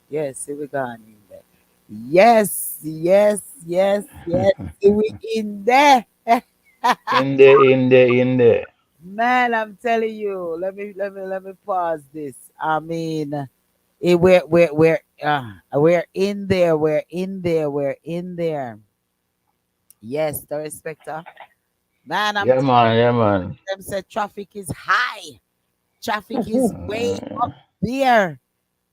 Yes, see we gone in there. Yes, yes, yes, yes. See we in there. In there. Man, I'm telling you. Let me pause this. I mean, we're in there. We're in there. We're in there. Yes, the respecter. Man, I'm Yeah, telling man, yeah, man. them said traffic is high. Traffic is way up there.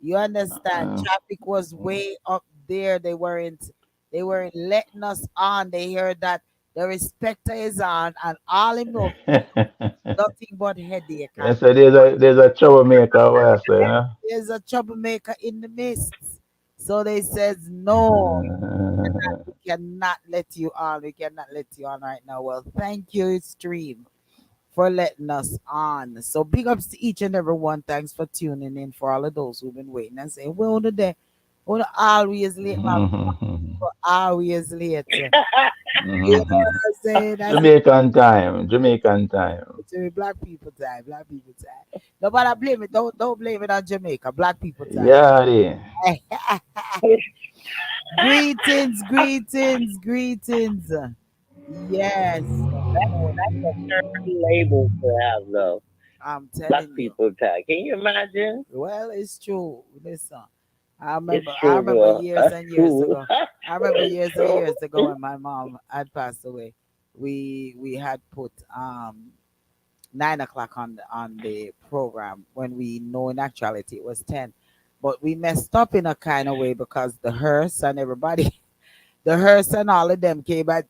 You understand? Traffic was way up there. They weren't letting us on. They heard that the respecter is on and all him know nothing but headache. Yeah, And so there's a troublemaker, what I say, huh? there's a troublemaker in the midst. So they says no. We cannot let you on. We cannot let you on right now. Well, thank you, stream, for letting us on. So big ups to each and every one. Thanks for tuning in. For all of those who've been waiting and saying, "Well, today, well, always late, my always late." You know what I'm saying? That's it. Jamaican time, Jamaican time. To me, black people time. Black people time. Nobody blame it. Don't blame it on Jamaica. Black people time. Yeah, they. Greetings, greetings, greetings. Yes, Oh, that's a dirty label to have, though. I'm Black telling you. people tag. Can you imagine? Well, it's true. Listen, I It's remember. I true, remember bro. years That's and years true. ago. I remember It's years and true. years ago when my mom had passed away. We had put 9 o'clock on the program when we know in actuality it was 10, but we messed up in a kind of way because the hearse and everybody, the hearse and all of them came at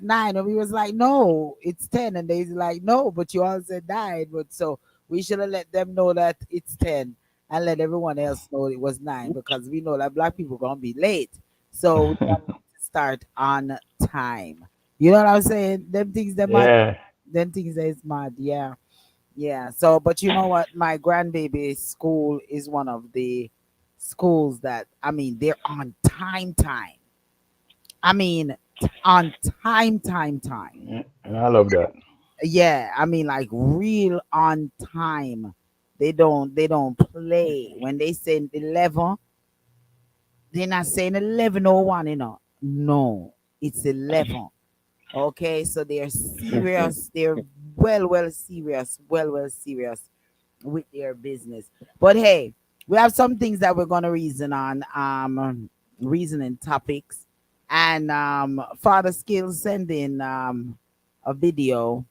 9, and we was like, no, it's 10, and they's like, no, but you all said 9, but so we should have let them know that it's 10 and let everyone else know it was 9 because we know that black people gonna be late, so we have to start on time. You know what I'm saying? Them things that mad. Yeah. Them things that is mad. Yeah, yeah. So, but you know what? My grandbaby's school is one of the schools that, I mean, they're on time, time. I mean, on time, time, time. And I love that. Yeah, I mean, like real on time. They don't play when they say 11. They're not saying 11:01. No, it's 11. Okay, so they're serious. They're well serious, well serious with their business. But hey, we have some things that we're gonna reason on. Reasoning topics, and Father Skills send in a video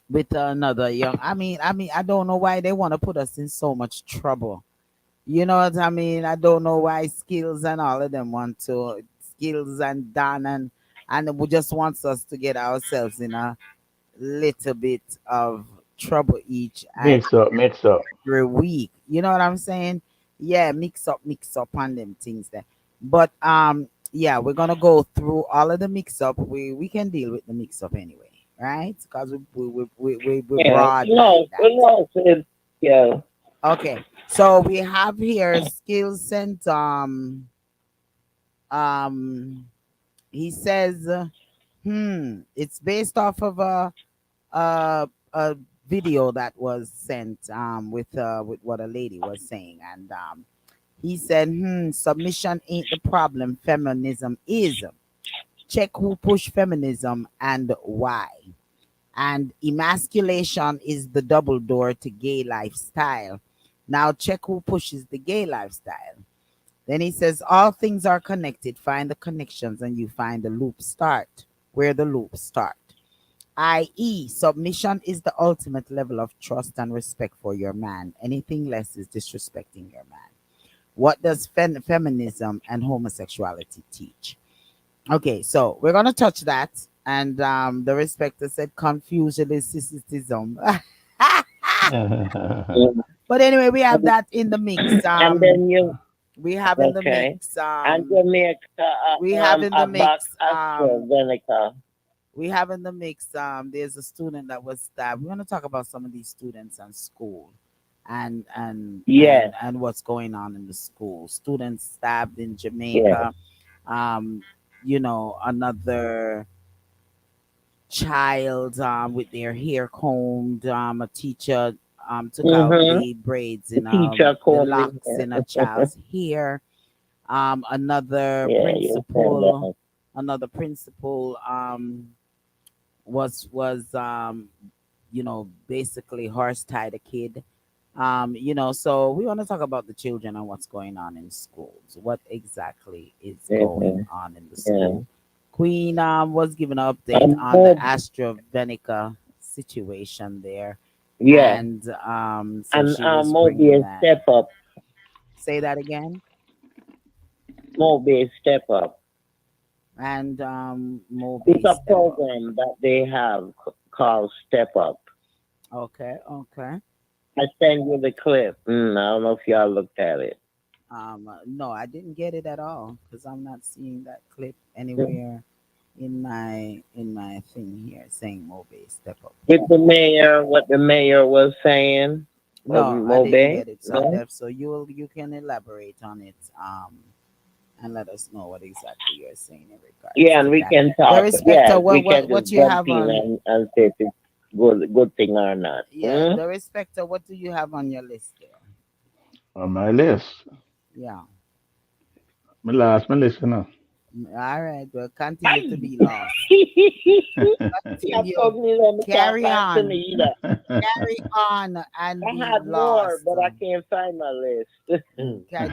with another young. I don't know why they want to put us in so much trouble. You know what I mean? I don't know why Skills and all of them want to, Skills and Dan, and we just wants us to get ourselves in a little bit of trouble each and Mix up, mix up. every week. You know what I'm saying? Yeah, mix up on them things there. But yeah, we're gonna go through all of the mix up. We can deal with the mix up anyway, right? Because we Yeah. broad like No, that. no, yeah. Okay, so we have here Skill Center. Um, he says, it's based off of a video that was sent with what a lady was saying, and he said, submission ain't the problem, feminism is. Check who push feminism and why. And emasculation is the double door to gay lifestyle. Now check who pushes the gay lifestyle. Then he says, all things are connected. Find the connections and you find the loop start, where the loops start. I.e., submission is the ultimate level of trust and respect for your man. Anything less is disrespecting your man. What does feminism and homosexuality teach? Okay, so we're gonna touch that. And the respecter said confusion is sissitism. Mm. But anyway, we have that in the mix. And then you, We have in the okay. mix. And Jamaica, We have in the a box mix. AstraZeneca. We have in the mix. There's a student that was stabbed. We're gonna talk about some of these students and school, Yes, and what's going on in the school. Students stabbed in yes. Jamaica. Um, another child with their hair combed. A teacher took out Mm-hmm. the braids The in teacher the combed his locks hair. in a child's hair. Another Yeah, you said principal, that. another principal was basically horse tied a kid. So we want to talk about the children and what's going on in schools. What exactly is going Mm-hmm. on in the Yeah. school? Queen was given an update on the Mob, AstraZeneca situation there, yeah, and so and she was bringing Moby that. step up. Say that again. Moby step up. And It's Moby a step up. program that they have called Step Up. Okay, okay. I send you the clip. I don't know if y'all looked at it. No, I didn't get it at all because I'm not seeing that clip anywhere in my thing here saying Moby step up. With the mayor, what the mayor was saying of No, I didn't Moby. get it. So No? Def, so you can elaborate on it and let us know what exactly you're saying in regards Yeah, and to we that. can The talk. Yeah, respecter, we what can what just what you jump have in on? and say if it's good thing or not. Yeah, the respecter. What do you have on your list there? On my list. Yeah. My last my list, you know. All right. Well, continue to Ay! be lost. You Continue. told me let me can't Carry find to on. me either. Carry on and I be had more, lost. but I can't find my list. Okay,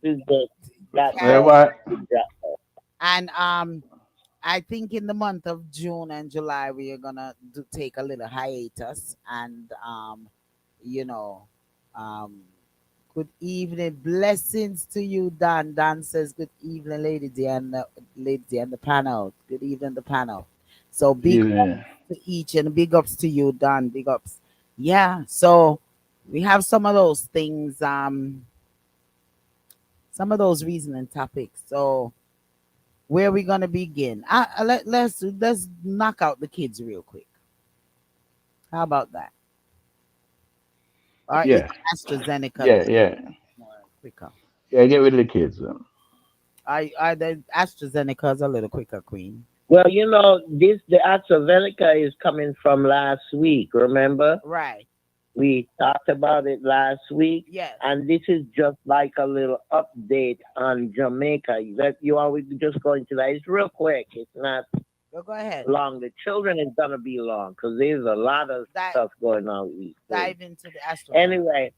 This just got Well, carry lost. what? and I think in the month of June and July we are gonna take a little hiatus and you know um good evening, blessings to you, Dan. Dan says good evening, lady and the panel. Good evening, the panel. So big Yeah. to each and big ups to you, Dan. Big ups. Yeah. So we have some of those things, some of those reasoning topics. So where are we gonna begin? Let's knock out the kids real quick. How about that? Or is Yeah. AstraZeneca Yeah, yeah. more quicker? Yeah, get rid of the kids. Are the AstraZeneca's a little quicker, Queen? Well, the AstraZeneca is coming from last week. Remember, Right. we talked about it last week, Yes. and this is just like a little update on Jamaica. That you always just go into that. It's real quick. It's not Go ahead. long. The children is gonna be long because there's a lot of Dive stuff going on with these kids. dive into the AstraZeneca. Anyway,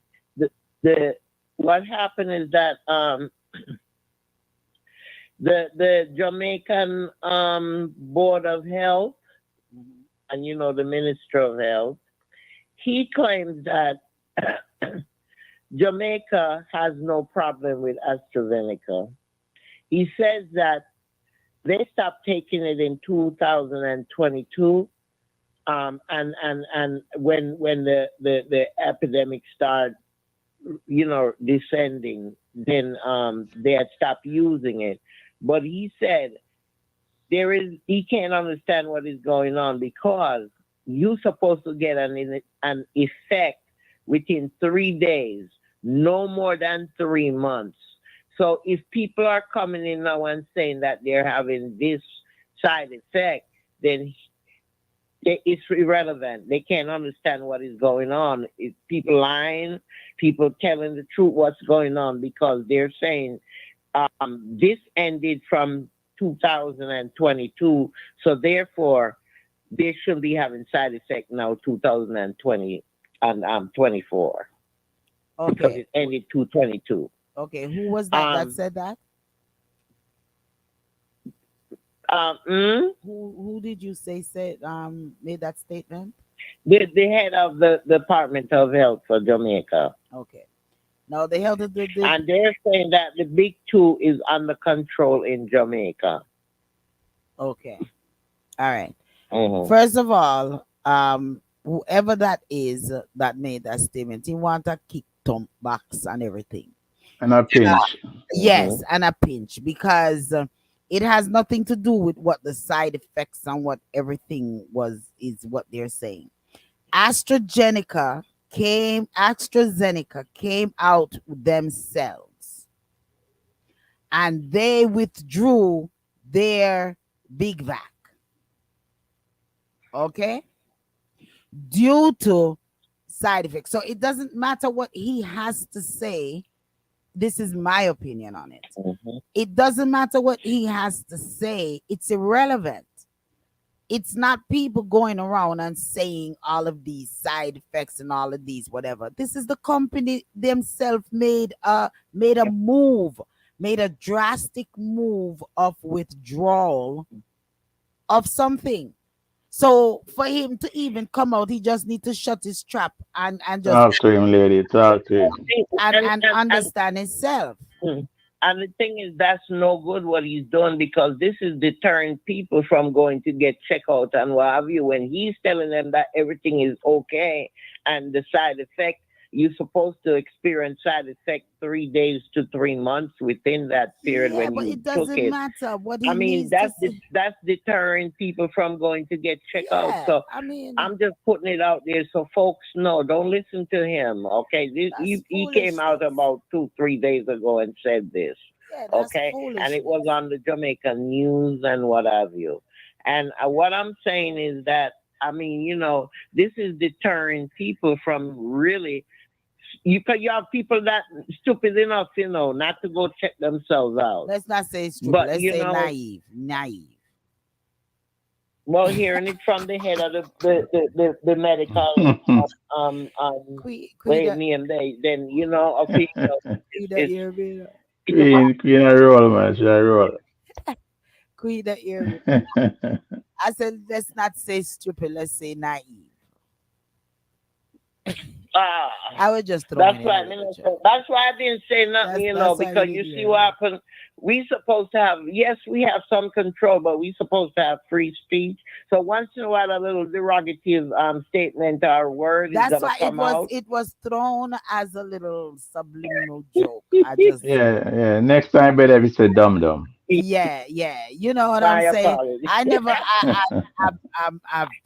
the what happened is that the Jamaican Board of Health Mhm. and the Minister of Health, he claims that Jamaica has no problem with AstraZeneca. He says that they stopped taking it in 2022, and when the epidemic started, descending, then they had stopped using it. But he said he can't understand what is going on because you're supposed to get an effect within 3 days, no more than 3 months. So if people are coming in now and saying that they're having this side effect, then it's irrelevant. They can't understand what is going on. It's people lying, people telling the truth what's going on because they're saying this ended from 2022, so therefore they shouldn't be having side effect now 2020 and 24 because Okay. it ended 222. Okay. Who was that Um, said that? um, mm, Who did you say said made that statement? the head of the Department of Health for Jamaica, Okay. Now they held the and they're saying that the big two is under control in Jamaica. okay. All right. Hmm. First of all, whoever that is that made that statement, he want a kick thump box and everything. And a pinch. Hmm. Yes, and a pinch because it has nothing to do with what the side effects and what everything is what they're saying. AstraZeneca came out themselves and they withdrew their big vac. Okay, due to side effects. So it doesn't matter what he has to say. This is my opinion on it. Mhm. It doesn't matter what he has to say, it's irrelevant. It's not people going around and saying all of these side effects and all of these whatever. This is the company themselves made a move, made a drastic move of withdrawal of something. So for him to even come out, he just need to shut his trap and just Talk to him, lady. Talk to him. and understand himself. Mm. And the thing is, that's no good what he's doing because this is deterring people from going to get checkout and what have you. When he's telling them that everything is okay and the side effect, you're supposed to experience side effect 3 days to 3 months within that period Yeah, when but you it took doesn't it. matter what I he mean, needs to say. that's deterring people from going to get checked out. Yeah, So I mean, I'm just putting it out there so folks know. Don't listen to him. Okay, that's he came out foolishness. about 2 3 days ago and said this. Yeah, that's Okay, and it was foolishness. on the Jamaican news and what have you. And what I'm saying is that I mean, this is deterring people from really. You have people that stupid enough, not to go check themselves out. Let's not say stupid. But Let's say naive. Naive. well, hearing it from the head of the medical Queen, name, then official queen that is ear me. it's a Queen a roll, man. She a roll. Queen that ear me. I said, let's not say stupid. Let's say naive. ah. I was just That's throwing in a why, little joke. that's why I didn't say nothing, That's why you because did you see hear. what happened. We supposed to have, yes, we have some control, but we supposed to have free speech. So once in a while, a little derogative statement or word is That's gonna why it come was out. it was thrown as a little subliminal joke. I just Yeah, yeah. Next time, better if it's a dum dum. yeah, yeah. You know what I'm My saying? apologies. I never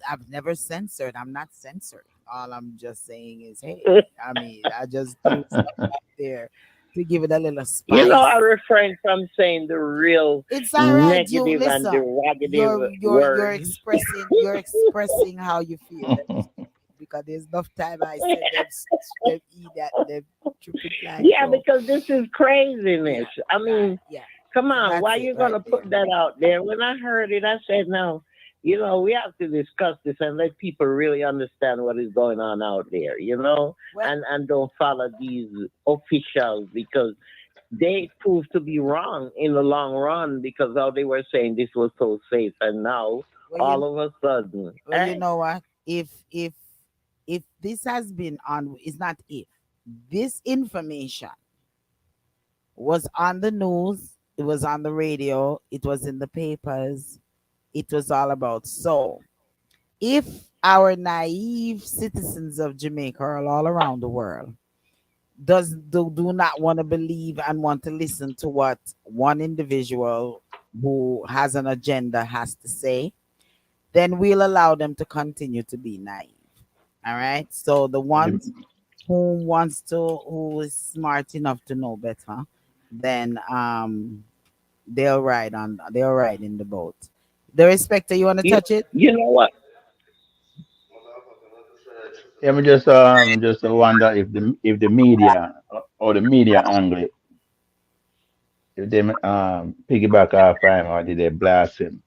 I've never censored. I'm not censored. All I'm just saying is, hey, I mean, I just threw stuff out there to give it a little I spice. refrain from saying the real It's all right. You negative and listen. derogative You're words. expressing how you feel. That's because there's enough time I said them eat that them stupid like Yeah, so. because this is craziness. Yeah, I right, mean, yeah. come So on, that's why it you right gonna put there. that out there? When I heard it, I said, no, we have to discuss this and let people really understand what is going on out there, Well, and don't follow these officials because they proved to be wrong in the long run because how they were saying this was so safe, and now well, all of a sudden, you know what? If this has been on, it's not if this information was on the news, it was on the radio, it was in the papers, it was all about. So, if our naive citizens of Jamaica or all around the world do not want to believe and want to listen to what one individual who has an agenda has to say, then we'll allow them to continue to be naive. All right. So the ones who is smart enough to know better, then they'll ride in the boat. The respecter, you want to you touch it? you know what? Yeah, me just wonder if the media or the media angle it, if they piggyback off him or did they blast him?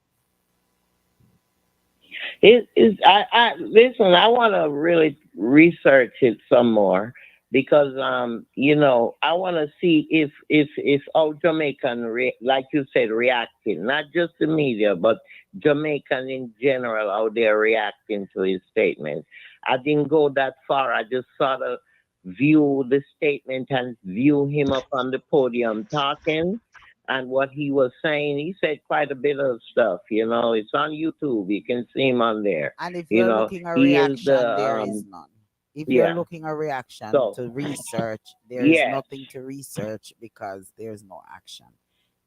It is. I listen. I want to really research it some more because I want to see if all Jamaican like you said reacting, not just the media, but Jamaican in general, how they're reacting to his statement. I didn't go that far. I just sort of view the statement and view him up on the podium talking and what he was saying. He said quite a bit of stuff. It's on YouTube. You can see him on there. And if you're looking a He is the reaction, there is none. If you're yeah. looking a reaction So to research, there is yes, nothing to research because there's no action.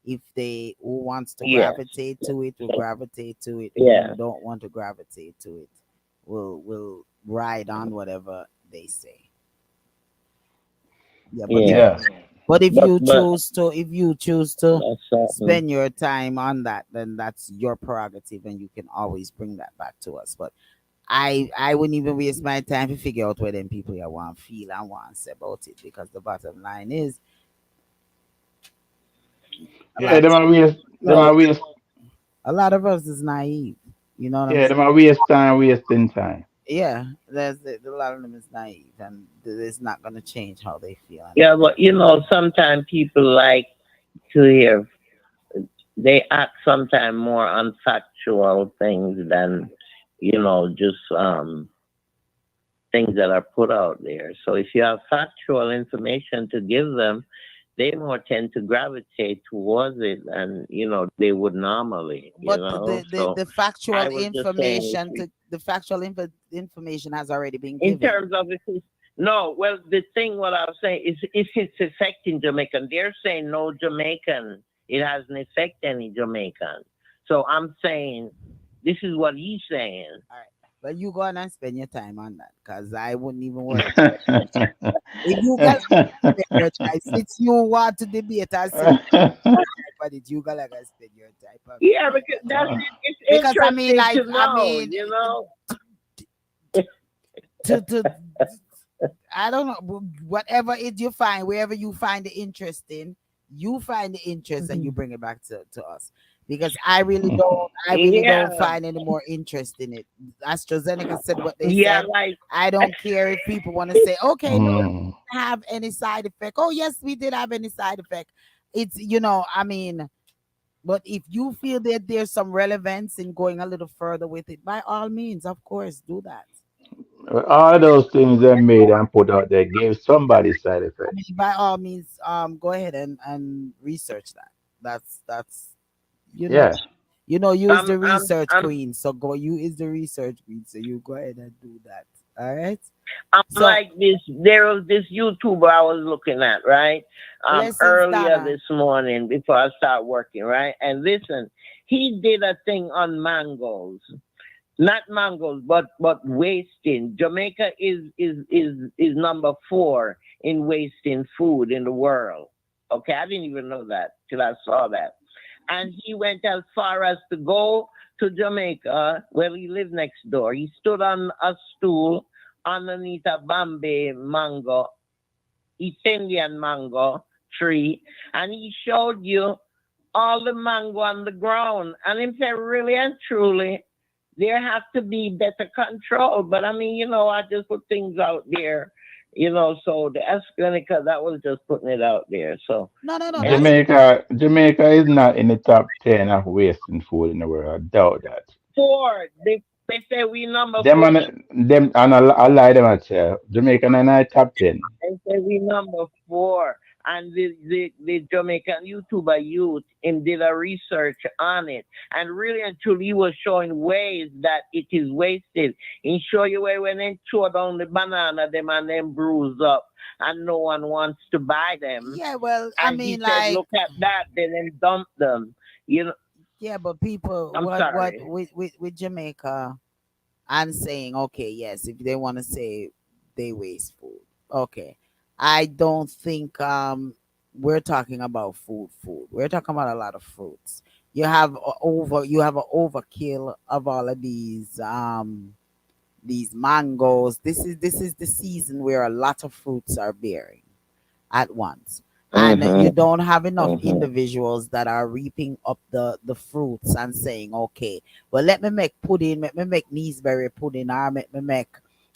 If they who wants to yes. gravitate to it will So gravitate to it. Who yeah, don't want to gravitate to it will ride on whatever they say. Yeah, but if yeah. Yeah. but But if you choose to that's something. spend your time on that, then that's your prerogative and you can always bring that back to us. But I wouldn't even waste my time to figure out what them people I want to feel and want to say about it, because the bottom line is a Yeah, lot them are waste. Them no are waste. a lot of us is naive. You know what I'm Yeah, saying? them are waste time, wasting time. Yeah, a lot of them is naive, and it's not gonna change how they feel. And Yeah, but sometimes people like to hear, they act sometimes more on factual things than, just things that are put out there. So if you have factual information to give them, they more tend to gravitate towards it and they would normally. but So the factual I was just saying, information to the factual information has already been in given. terms of it, no, well, the thing what I was saying is if it's affecting Jamaican, they're saying no Jamaican, it hasn't affected any Jamaican. So I'm saying this is what he's saying. All right, but you go on and spend your time on that, because I wouldn't even worry about it. If you got spend your time, since you want to debate and say but it, you gotta spend your time on it. Yeah, because that's it. It's Because I mean, interesting like, to know. to I don't know, whatever it you find, wherever you find the interesting, you find the interest and you bring it back to us. Because I really don't Yeah, find any more interest in it. AstraZeneca said what they yeah, said. like I don't care if people want to say, okay, no, it Mm. didn't have any side effect. Oh yes, we did have any side effect. It's, I mean, but if you feel that there's some relevance in going a little further with it, by all means, of course, do that. All those things they made and put out there gave somebody side I effect. mean, by all means, go ahead and research that. That's you know, Yeah. you is I'm, the I'm, research I'm, queen. So go, you is the research queen. So you go ahead and do that. All right. I'm So like this. There was this YouTuber I was looking at, right? blessings, Earlier Donna. this morning before I start working, right? And listen, he did a thing on mangoes. Not mangoes, but wasting. Jamaica is number 4 in wasting food in the world. Okay, I didn't even know that till I saw that. And he went as far as to go to Jamaica, where he lived next door. He stood on a stool underneath a Bombay mango, East Indian mango tree, and he showed you all the mango on the ground. And he said, really and truly, there has to be better control. But I mean, I just put things out there, so the Escanica, that was just putting it out there. So, No, no, no. and That's Jamaica is not in the top 10 of wasting food in the world. I doubt that. 4, they say we number Them 4. and them and I lie them at Jamaica in the top 10. And say we number 4. And the Jamaican YouTuber youth and did a research on it. And really and truly he was showing ways that it is wasted. He show you where when they throw down the banana them and them bruise up and no one wants to buy them. yeah. Well, I And mean, he said, like, look at that, then them dump them. You know yeah, but people, I'm what sorry. with Jamaica and saying, okay, yes, if they want to say they waste food, okay. I don't think we're talking about food. We're talking about a lot of fruits. You have an overkill of all of these mangoes. This is the season where a lot of fruits are bearing at once. And you Mm-hmm. don't have enough Mm-hmm. individuals that are reaping up the fruits and saying, okay, well, let me make pudding, let me make Neesberry pudding, or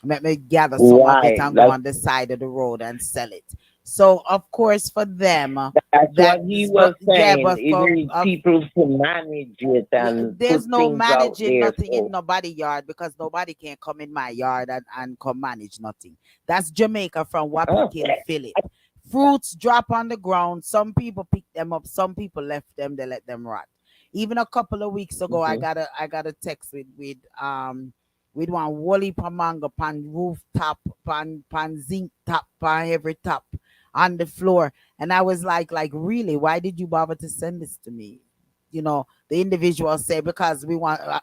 let me gather some of it Right. and go on the side of the road and sell it. So of course for them, That's what that he but was yeah, saying. but It for needs people to manage it yeah, and put there's no things out managing there. nothing in So, nobody yard, because nobody can come in my yard and come manage nothing. That's Jamaica from Wappy oh, Kill Philip. Fruits drop on the ground. Some people pick them up. Some people left them. They let them rot. Even a couple of weeks ago, I mhm. got a text with one woolly mango pan rooftop pan zinc top pan every top on the floor, and I was like really, why did you bother to send this to me? The individual say, because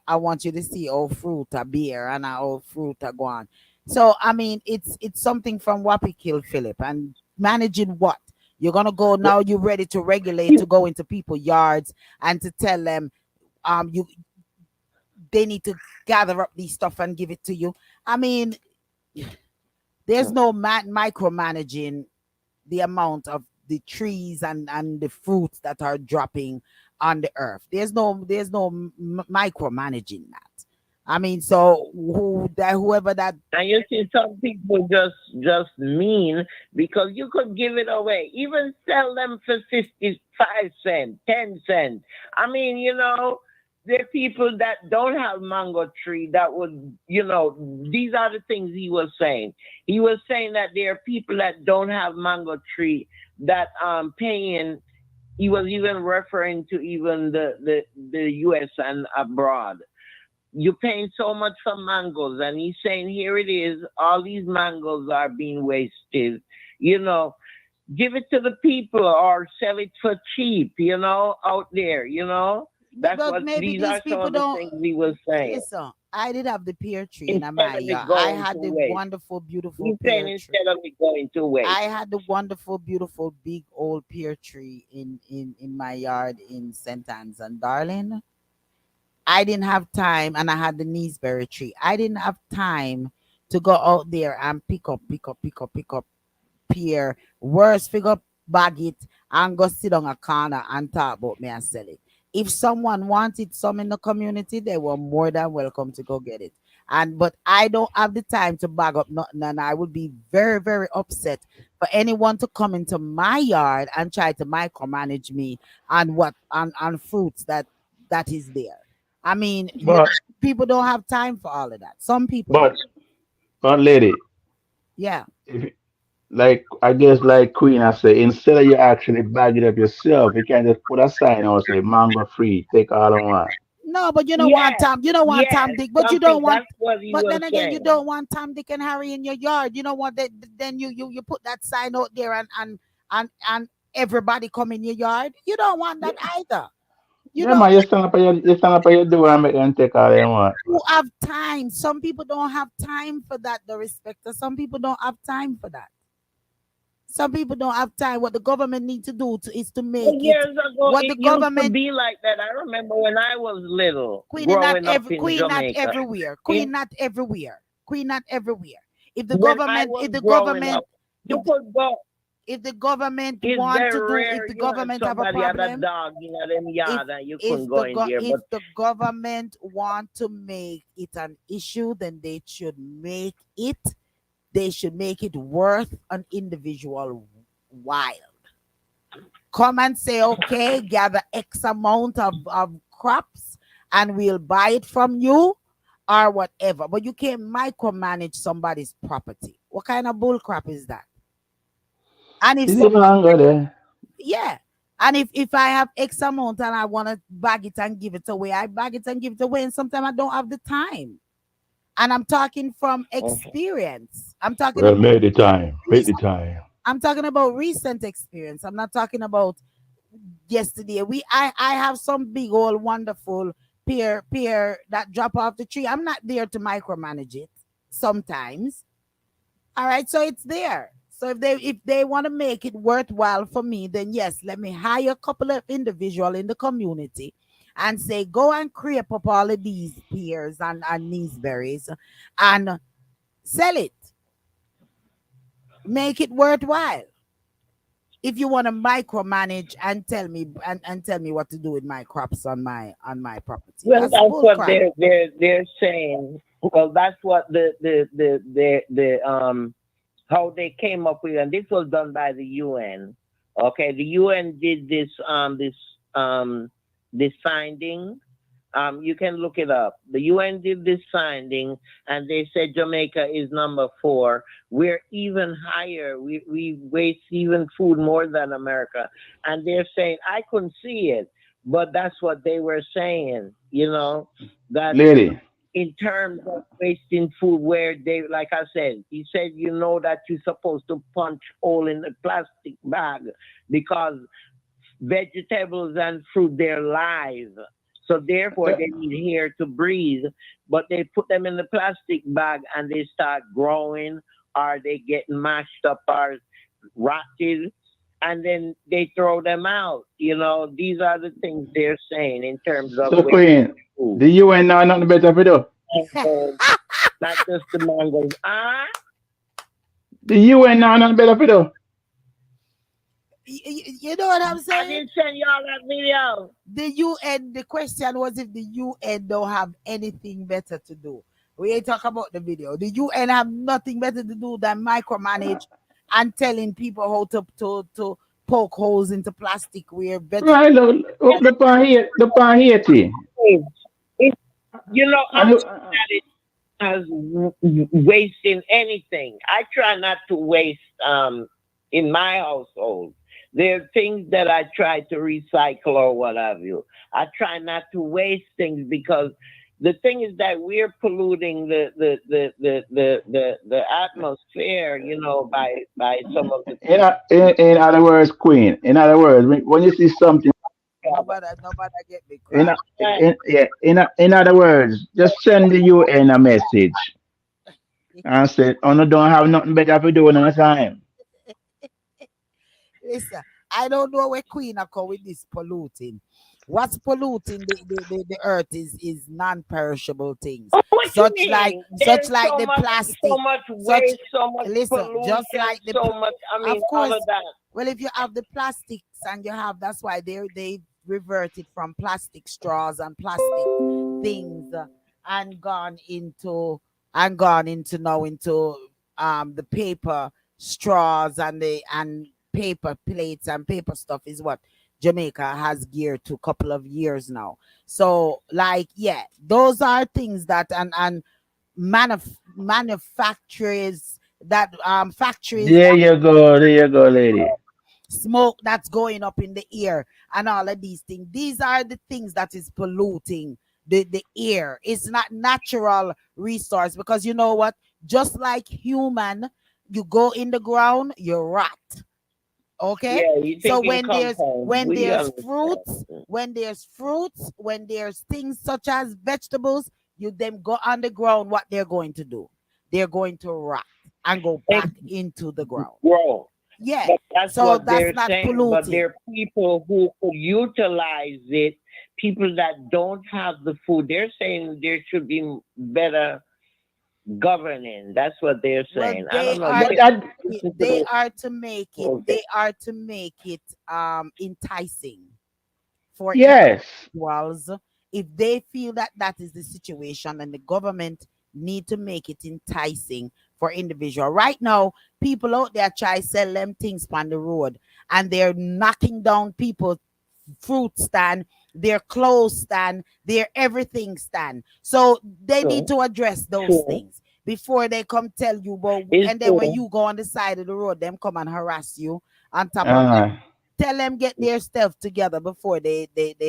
I want you to see our fruit a beer and our fruit a go on. So I mean, it's something from Wappy Kill Philip, and managing what you're gonna go now. You're ready to regulate, to go into people yards and to tell them, you they need to gather up these stuff and give it to you. I mean, there's no micromanaging the amount of the trees and the fruits that are dropping on the earth. There's no micromanaging that. I mean, so whoever that. And you see some people just mean because you could give it away, even sell them for 55 cents, 10 cents. I mean, there are people that don't have mango tree that would, these are the things he was saying. He was saying that there are people that don't have mango tree that paying. He was even referring to even the US and abroad. You're paying so much for mangoes, and he's saying, here it is, all these mangoes are being wasted. You know, give it to the people or sell it for cheap, out there, That's But what maybe these these are some people of the don't things he was saying. listen. I did have the pear tree in Instead my of it yard. I going to had the waste. wonderful, beautiful He's saying pear tree. instead of it going to I waste. had the wonderful, beautiful, big old pear tree in my yard in St. Anne's and Darling. I didn't have time, and I had the Neesberry tree. I didn't have time to go out there and pick up peer, worse figure bag it and go sit on a corner and talk about me and sell it. If someone wanted some in the community, they were more than welcome to go get it. And but I don't have the time to bag up nothing, and I would be very, very upset for anyone to come into my yard and try to micromanage me on what on fruits that is there. I mean, But people don't have time for all of that. Some people but do. but lady, Yeah. if like I guess like Queen I say, instead of you actually bag it up yourself, you can just put a sign or say mango free, take all I want. No, but you don't want Yes, Tom. You don't want Tom yes, Dick. But you don't something. want. That's what he But was then again, you saying. don't want Tom, Dick, and Harry in your yard. You know what? Then you put that sign out there and everybody come in your yard. You don't want that either. You Yeah don't. man, you stand up at your door and make them take all they want. You have time. Some people don't have time for that. The respecter. Some people don't have time for that. Some people don't have time. What the government need to do is to Well, make it. years ago, What the it used to government be like that. I remember when I was little, Queen not growing up every in queen not Jamaica. everywhere. In Queen not everywhere. Queen not everywhere. If the when I government, was if the growing government, up, if you the, could go. if the government It's want to very do, if rare the you had government have a somebody had a problem, dog in them if yard and you couldn't go in there. if But the government want to make it an issue, then they should make it worth an individual while. Come and say, okay, gather X amount of crops and we'll buy it from you or whatever. But you can't micromanage somebody's property. What kind of bull crap is that? And if Is it some mango there? yeah. And if I have X amount and I want to bag it and give it away, I bag it and give it away. And sometimes I don't have the time. And I'm talking from experience. Well, make the time. Make the time. I'm talking about recent experience. I'm not talking about yesterday. I have some big old wonderful pear that drop off the tree. I'm not there to micromanage it sometimes. All right, so it's there. So if they want to make it worthwhile for me, then yes, let me hire a couple of individual in the community and say go and creep up all of these pears and these berries and sell it. Make it worthwhile. If you want to micromanage and tell me what to do with my crops on my property, well, that's that's bull what crap. they're saying. Well, that's what the how they came up with, and this was done by the UN. Okay, the UN did this finding. You can look it up. The UN did this finding, and they said Jamaica is number 4. We're even higher. We waste even food more than America, and they're saying I couldn't see it, but that's what they were saying. That Lady, in terms of wasting food, where they, like I said, he said, that you're supposed to punch hole in the plastic bag because vegetables and fruit, they're live. So therefore, they need air to breathe. But they put them in the plastic bag and they start growing, or they get mashed up or rotted. and then they throw them out. These are the things they're saying in terms of So waste Queen, food. the UN now nothing better for do. Mangoes, not just the mangoes. The UN now nothing better for do. You know what I'm I saying? didn't send y'all that video. The UN, the question was if the UN don't have anything better to do. We ain't talk about the video. The UN have nothing better to do than micromanage and telling people how to poke holes into plastic where Right, vegetables. look, the pan Haiti. It, And I'm look, not it as wasting anything. I try not to waste in my household. There are things that I try to recycle or what have you. I try not to waste things because the thing is that we're polluting the atmosphere, by some of the things. in other words, Queen. In other words, when you see something, Nobody get me in, cry. yeah, in other words, just send the UN a message and say, "Oh, no, don't have nothing better to do in the time." Listen, I don't know where Queen are come with this polluting. What's polluting the earth is non-perishable things. Oh, what you Such like mean? such There's like so the much, so plastic, much such waste, so much listen, just pollution, like the so much. I of mean, all of course, that. well if you have the plastics and you have that's why they reverted from plastic straws and plastic things and gone into now into the paper straws and the and paper plates and paper stuff is what Jamaica has geared to a couple of years now. So like yeah, those are things that and manufacturers that factories There you go, lady. smoke that's going up in the air and all of these things. These are the things that is polluting the air. It's not natural resource because you know what? Just like human, you go in the ground, you rot. Okay, Yeah, you so think in compound. when We there's understand. fruits, when there's things such as vegetables, you them go on the ground. What they're going to do? They're going to rot and go They back into the ground. grow. Yeah, But that's so what that's they're not saying. But there polluting. are people who could utilize it, people that don't have the food. They're saying there should be better governing. That's what they're Well, saying. I don't know. You But have that, to listen to they those are to make it people. they are to make it enticing for yes, individuals if they feel that that is the situation and the government need to make it enticing for individual. Right now people out there try sell them things on the road and they're knocking down people fruit stand, their clothes stand, their everything stand. So they need True, to address those true. things before they come tell you about. It's And then when true. you go on the side of the road, them come and harass you on top of uh, tell them get their stuff together before they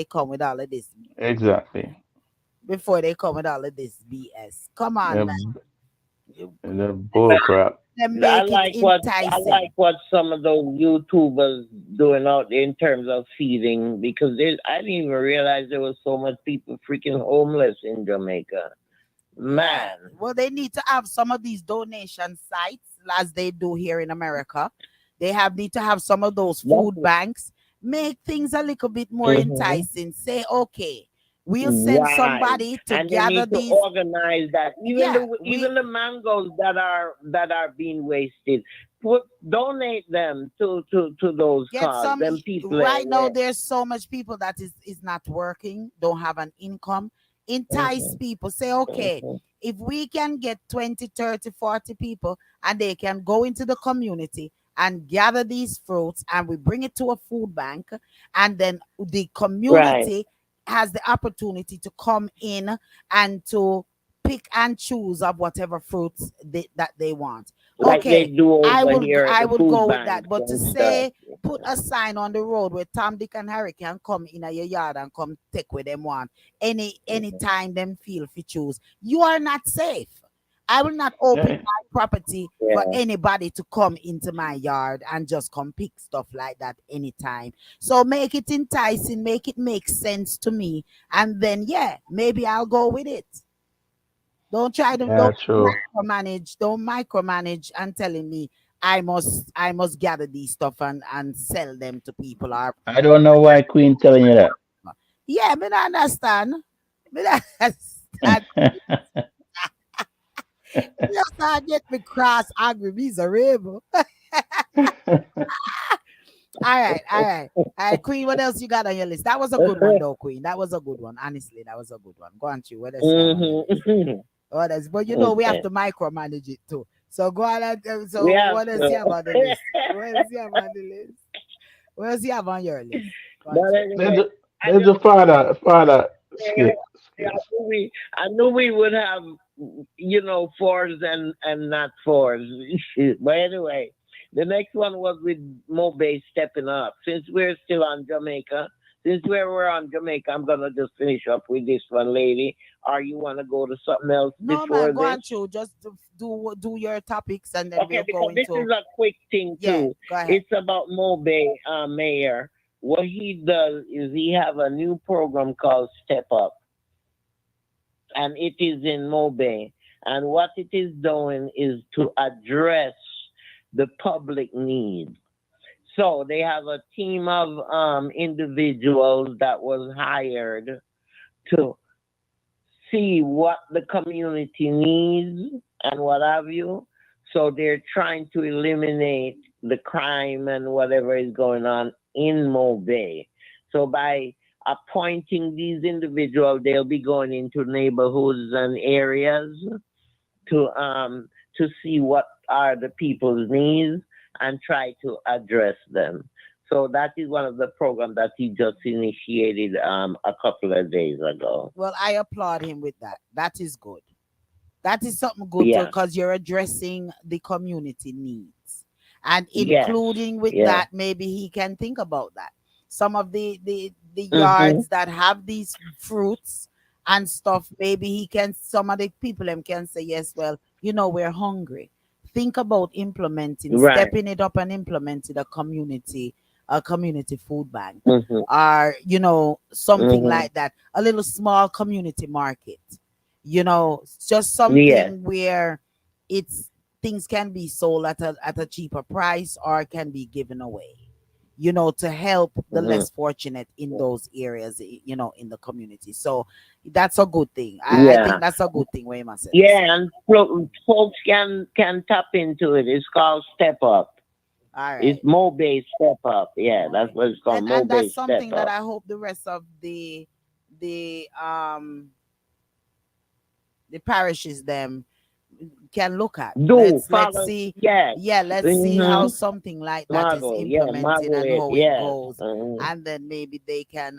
come with all of this. exactly. Before they come with all of this BS. Come on, man. The, the bull crap. Them I make it like what I like enticing. what some of those YouTubers doing out in terms of feeding because I didn't even realize there was so much people freaking homeless in Jamaica. Yeah. Man, Well, they need to have some of these donation sites as they do here in America. They have need to have some of those food that's banks. Make things a little bit more mhm. enticing. Say, okay, we'll send Right, somebody to and they gather need to these. organize that. Yeah, Even the mangoes that are being wasted, donate them to those get cause some them people. right now there's so much people that is not working, don't have an income. Entice Mhm, people, say okay, mhm. if we can get 20, 30, 40 people and they can go into the community and gather these fruits and we bring it to a food bank and then the Right, community has the opportunity to come in and to pick and choose of whatever fruits that they want. like they Okay, do over here at I the would food go with banks that. But to and stuff. say put a sign on the road where Tom, Dick, and Harry can come in your yard and come take with them want any Mhm. time them feel to choose. You are not safe. I will not open Yeah, my property for Yeah, anybody to come into my yard and just come pick stuff like that anytime. So make it enticing, make it make sense to me, and then yeah, maybe I'll go with it. Don't try to yeah, don't true. micromanage and telling me I must gather these stuff and sell them to people. Or I don't know why Queen telling you that. yeah, me not understand. Me not understand. Just I get me cross angry, miserable. All right, Queen. What else you got on your list? That was a good one, though, Queen. That was a good one. Honestly, that was a good one. Go on, you. What else you have on your list? Mm-hmm. What else? But we have Okay. to micromanage it too. So go on. We So have what else you have to. on the list? What else you have on the list? What else you have on your list? Go on, But you. there's anyway, a I there's a father just skills. I knew we would have, fours and not fours. But anyway, the next one was with Mobe stepping up. Since we're still on Jamaica, since we're on Jamaica, I'm gonna just finish up with this one, lady. Or you wanna go to something else No man, before go this? on, you. Just do your topics and then Okay, we'll go because this into is a quick thing yeah. too. Go ahead. It's about Mobe Mayor. What he does is he have a new program called Step Up, and it is in Mobe. And what it is doing is to address the public needs. So they have a team of individuals that was hired to see what the community needs and what have you. So they're trying to eliminate the crime and whatever is going on in Mobay. So by appointing these individuals, they'll be going into neighborhoods and areas to see what are the people's needs and try to address them. So that is one of the programs that he just initiated a couple of days ago. Well, I applaud him with that. That is good. That is something good too, Yeah. because you're addressing the community needs. And Yes. including with Yeah. that, maybe he can think about that. Some of the Mhm. yards that have these fruits and stuff, maybe he can some of the people them can say, yes, well, we're hungry. Think about implementing, Right. stepping it up and implementing a community food bank. Mhm. Or, something Mhm. like that. A little small community market, just Yes. something where it's things can be sold at a cheaper price or can be given away, to help the Mhm. less fortunate in those areas, in the community. So that's a good thing. I think Yeah. that's a good thing. Wayman says. Yeah, and folks can tap into it. It's called Step Up. All It's right. Mo-based Step Up. Yeah, that's Okay. what it's called. And that's Mo-based Step something that Up. I hope the rest of the parishes them can look at. Do Let's follow. see. Yes. Yeah, let's see how Mm-hmm. something like that is Model. Yeah, implemented model and it. how it Yes. goes. And then maybe they can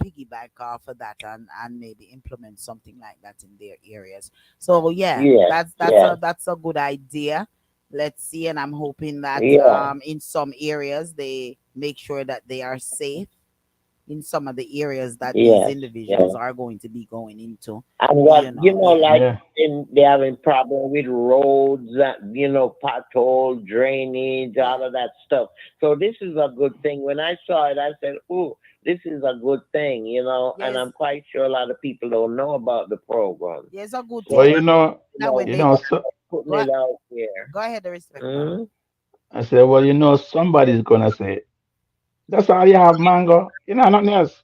piggyback off of that and maybe implement something like that in their areas. So yeah, Yes. that's Yes. a good idea. Let's see, and I'm hoping that Yeah. in some areas they make sure that they are safe in some of the areas that these Yes. individuals Yes. are going to be going into. And what Yeah. like Yeah. they having problem with roads, pothole, drainage, Yeah. all of that stuff. So this is a good thing. When I saw it, I said, "Ooh, this is a good thing," And Yes. I'm quite sure a lot of people don't know about the program. Yeah, it's a good Well, thing. So That when they so putting go it out there. go ahead, the respectful. Mm-hmm. I said, well, somebody's gonna say, that's all you have, mango. Nothing else.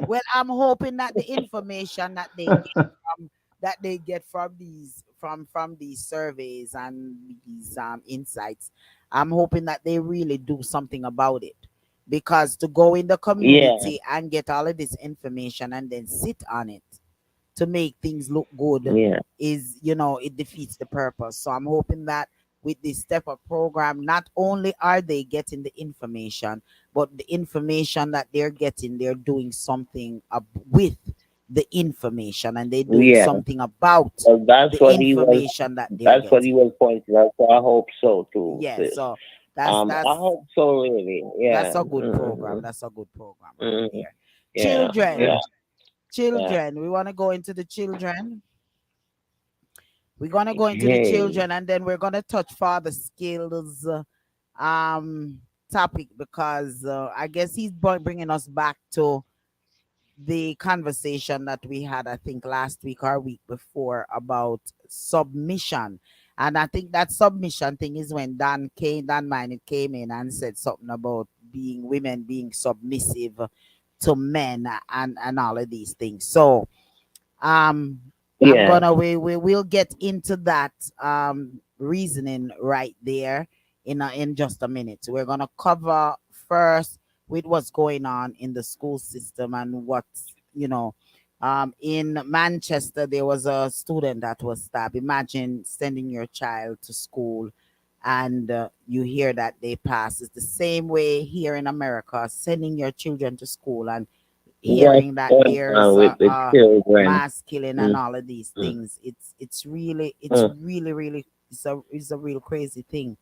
Well, I'm hoping that the information that they get from these surveys and these insights, I'm hoping that they really do something about it. Because to go in the Yeah, community and get all of this information and then sit on it to make things look good yeah, is, it defeats the purpose. So I'm hoping that with this step up program, not only are they getting the information, but the information that they're getting, they're doing something with the information and they're doing yeah. something about Well, the information that they're that's what he getting. was pointing out. So I hope so too, Yes, sis. so that's I that's hope so, really. that's Yeah. a good program. Mm-hmm. That's a good program right Mm-hmm. there. Yeah. Children, Yeah. Yeah. Yeah. we want to go into the children. We're gonna go into the Hey. children, and then we're gonna touch father skills um topic because I guess he's bringing us back to the conversation that we had, I think, last week or week before about submission. And I think that submission thing is when Dan Minot came in and said something about being women being submissive to men and all of these things. So um I'm Yeah. gonna we will get into that reasoning right there in just a minute. We're gonna cover first with what's going on in the school system and what's in Manchester there was a student that was stabbed. Imagine sending your child to school and you hear that they pass. It's the same way here in America, sending your children to school and What's hearing that going there's on with the children? mass killing and Mm, all of these mm, things. It's mm. really it's a real crazy thing.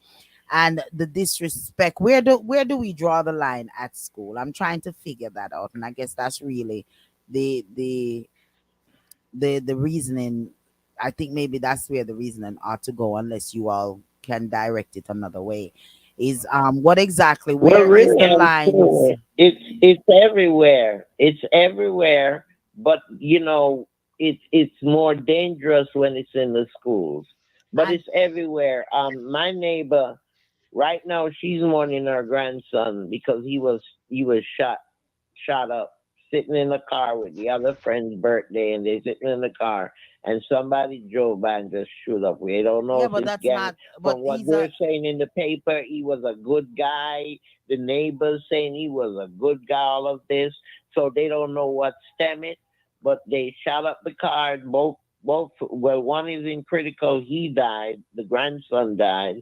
And the disrespect, where do we draw the line at school? I'm trying to figure that out, and I guess that's really the the the reasoning. I think maybe that's where the reasoning ought to go, unless you all can direct it another way. Is what exactly, Well, where is really the and lines? truly, it's everywhere. It's everywhere, but it's more dangerous when it's in the schools. But And it's everywhere. My neighbor right now, she's mourning her grandson because he was shot up sitting in the car with the other friend's birthday, and they sitting in the car, and somebody drove by and just shoot up. We don't know yeah, if but it's that's gang. not. But From what he's a they're saying in the paper, he was a good guy. The neighbors saying he was a good guy. All of this, so they don't know what stem it. But they shot up the car. Both. Well, one is in critical. He died. The grandson died,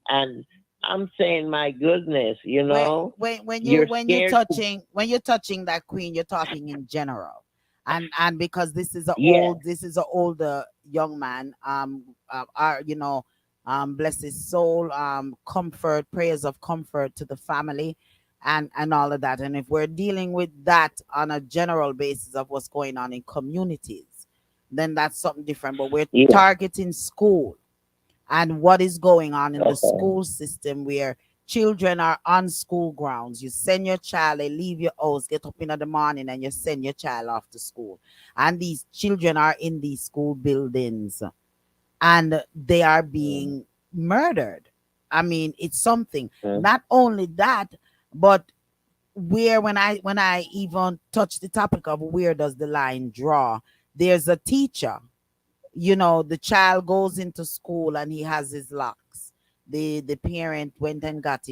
and I'm saying, my goodness, when when you you're scared. when you're touching that queen, you're talking in general, and because Yeah. this is a older young man, bless his soul, comfort, prayers of comfort to the family, and all of that. And if we're dealing with that on a general basis of what's going on in communities, then that's something different. But we're Yeah. targeting school and what is going on in the Okay. school system where children are on school grounds. You send your child, they leave your house, get up in the morning, and you send your child off to school. And these children are in these school buildings and they are Mm, being murdered. I mean, it's something. mm, Not only that, but where when I even touch the topic of where does the line draw, there's a teacher, the child goes into school and he has his locks. The parent went and got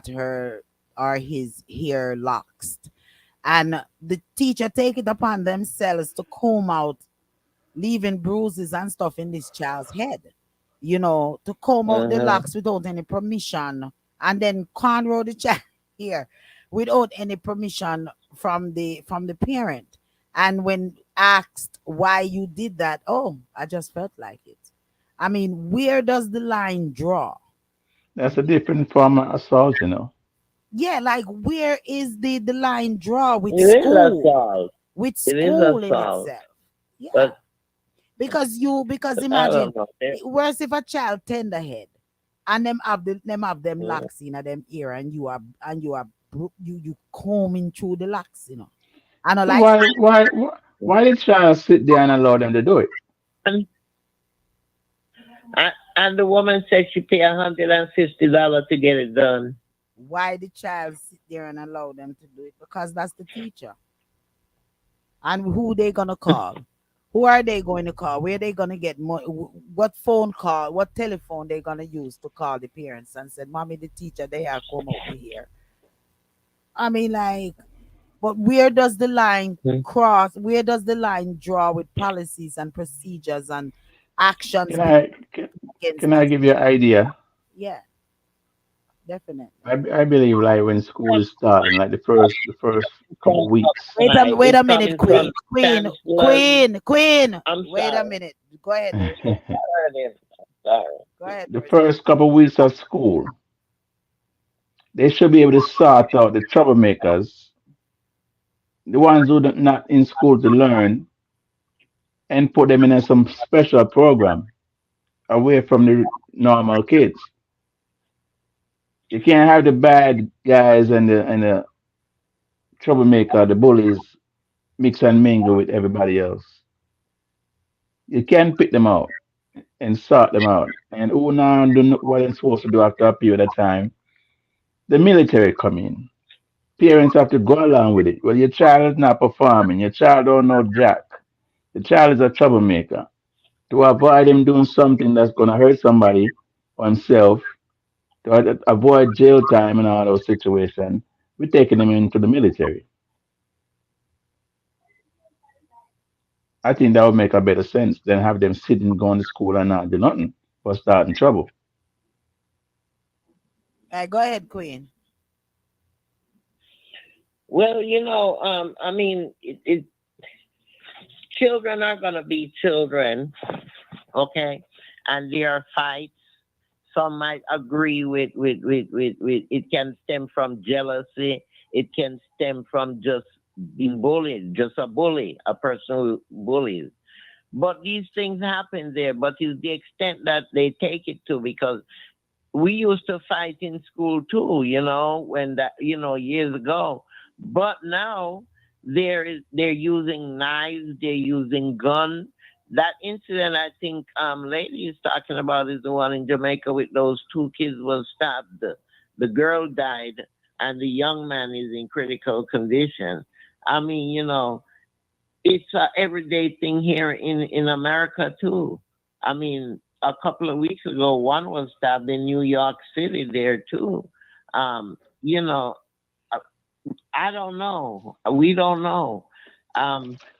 her or his hair locks, and the teacher take it upon themselves to comb out, leaving bruises and stuff in this child's head, to comb out the uh-huh. locks without any permission, and then cornrow the child here without any permission from the parent. And when asked why you did that, oh, I just felt like it. I mean, where does the line draw? That's a different form of assault, you know. Yeah, like where is the line draw with It is school? assault. With It is school in assault. itself. Yeah. But Because I imagine, don't know. whereas if a child tender head and them Mm. locks in them ear, and you combing through the locks. I know, So like, why did child sit there and allow them to do it? And, and the woman said she pay $150 to get it done. why the child sit there and allow them to do it? Because that's the teacher. And who they gonna call? Who are they going to call? Where they gonna get money? What phone call? What telephone they gonna use to call the parents and said, "Mommy, the teacher they are come over here." I mean, like, but where does the line Mm. cross? Where does the line draw with policies and procedures and actions Can being I against can I these? give you an idea? Yeah, definitely. I believe like when school is starting, like the first couple From weeks. Wait It's a minute, coming from chancellors. Queen. I'm Wait a sorry. minute. Go ahead, David. The Sorry. Sorry. Go ahead, David. first couple weeks of school, they should be able to sort out the troublemakers, the ones who are not in school to learn, and put them in some special program away from the normal kids. You can't have the bad guys and the troublemaker, the bullies, mix and mingle with everybody else. You can pick them out. and sort them out. And who now do what they're supposed to do after a period of time? The military come in. Parents have to go along with it. Well, your child is not performing. Your child don't know jack. The child is a troublemaker. To avoid him doing something that's going to hurt somebody or himself, to avoid jail time and all those situations, we're taking him into the military. I think that would make a better sense than have them sitting, going to school and not do nothing or starting trouble. Go ahead, Queen. Well, I mean, children are gonna be children, okay, and there are fights. Some might agree with it can stem from jealousy. It can stem from just being bullied, just a bully, a person who bullies. But these things happen there, but it's the extent that they take it to, because we used to fight in school too, when that, years ago. But now they're using knives, they're using guns. That incident I think lady is talking about is the one in Jamaica with those two kids was stabbed. The girl died and the young man is in critical condition. I mean, it's a everyday thing here in America too. I mean, a couple of weeks ago, one was stabbed in New York City there too. Um, you know, I, I don't know. We don't know.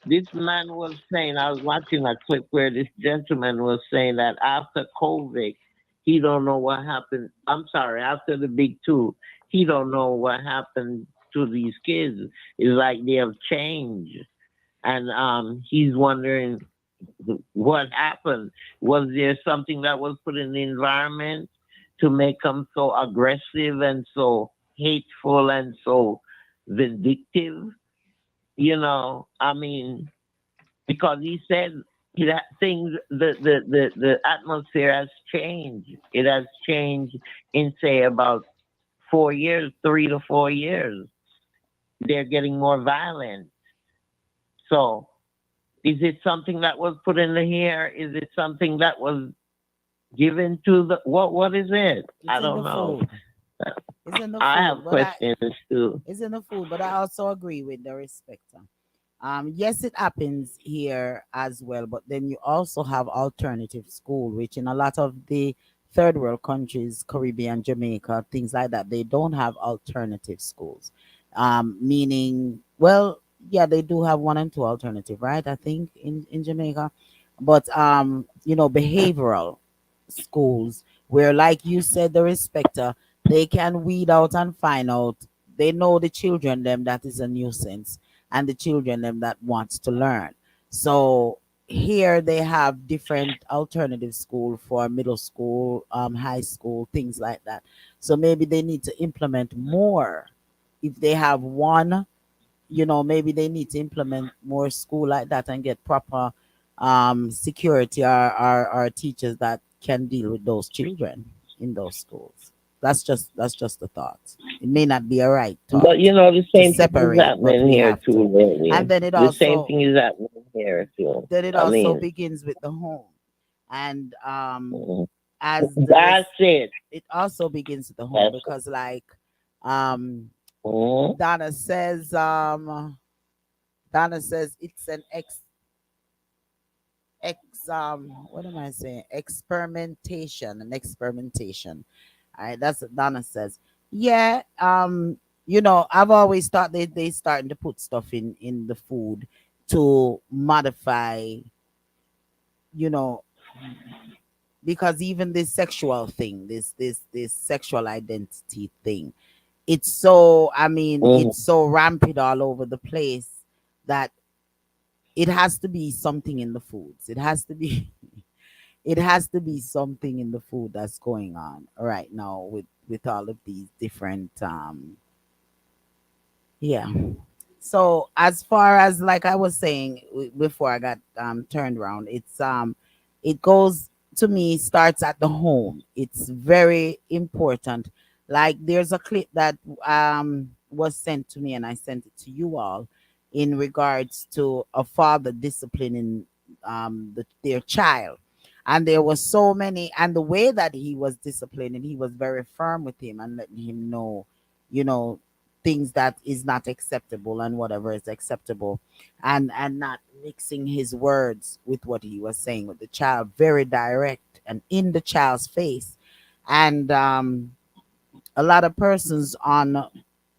This man was saying, I was watching a clip where this gentleman was saying that after COVID, he don't know what happened. I'm sorry, after the big two, he don't know what happened to these kids. It's like they have changed, and he's wondering what happened. Was there something that was put in the environment to make them so aggressive and so hateful and so vindictive? I mean, because he said that things, the atmosphere has changed. It has changed in, say, about 4 years, 3 to 4 years. They're getting more violent. So, is it something that was put in the hair? Is it something that was given to the what is it? It's I in don't the know. food. It's in the I food. have But I questions too. it's in the food, but I also agree with the respecter. Yes, it happens here as well, but then you also have alternative school, which in a lot of the third world countries, Caribbean, Jamaica, things like that, they don't have alternative schools. Meaning, well, yeah, they do have one and two alternative, right? I think in Jamaica, but behavioral schools where, like you said, the respecter, they can weed out and find out. They know the children them that is a nuisance and the children them that wants to learn. So here they have different alternative school for middle school, high school, things like that. So maybe they need to implement more. If they have one, maybe they need to implement more school like that and get proper security or teachers that can deal with those children in those schools. That's just a thought. It may not be a right But thought the to same thing is separate, but happening we here have to. too And lately. then it The same also thing is happening here too. then it I also mean, begins with the home. And mm, as there is that's it. it also begins with the home That's because like um mm, Donna says it's an what am I saying? Experimentation. All right, that's what Donna says. Yeah, I've always thought they starting to put stuff in the food to modify, you know, because even this sexual thing, this sexual identity thing, it's so, I mean, mm. it's so rampant all over the place that it has to be something in the foods. It has to be it has to be something in the food that's going on right now with all of these different yeah. So as far as, like I was saying before I got turned around, it goes, to me, starts at the home. It's very important. Like there's a clip that was sent to me and I sent it to you all in regards to a father disciplining their child. And there was so many, and the way that he was disciplining, he was very firm with him and letting him know, you know, things that is not acceptable and whatever is acceptable, and not mixing his words with what he was saying with the child, very direct and in the child's face. And a lot of persons on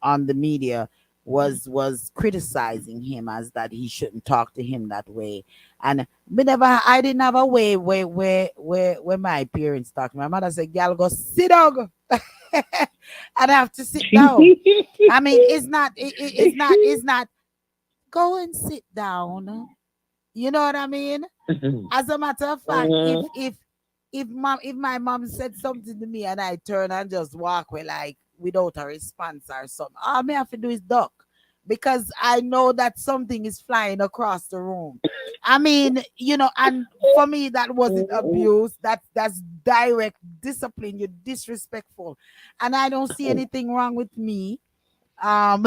the media was criticizing him as that he shouldn't talk to him that way. And I didn't have a way where my parents talk. My mother said, "Gal, go sit down." I'd have to sit down. I mean, it's not go and sit down. You know what I mean? As a matter of fact, Mhm. if my mom said something to me and I turn and just walk away like without a response or something, all me have to do is duck because I know that something is flying across the room. I mean, and for me that wasn't abuse. That's direct discipline. You're disrespectful, and I don't see anything wrong with me. Um,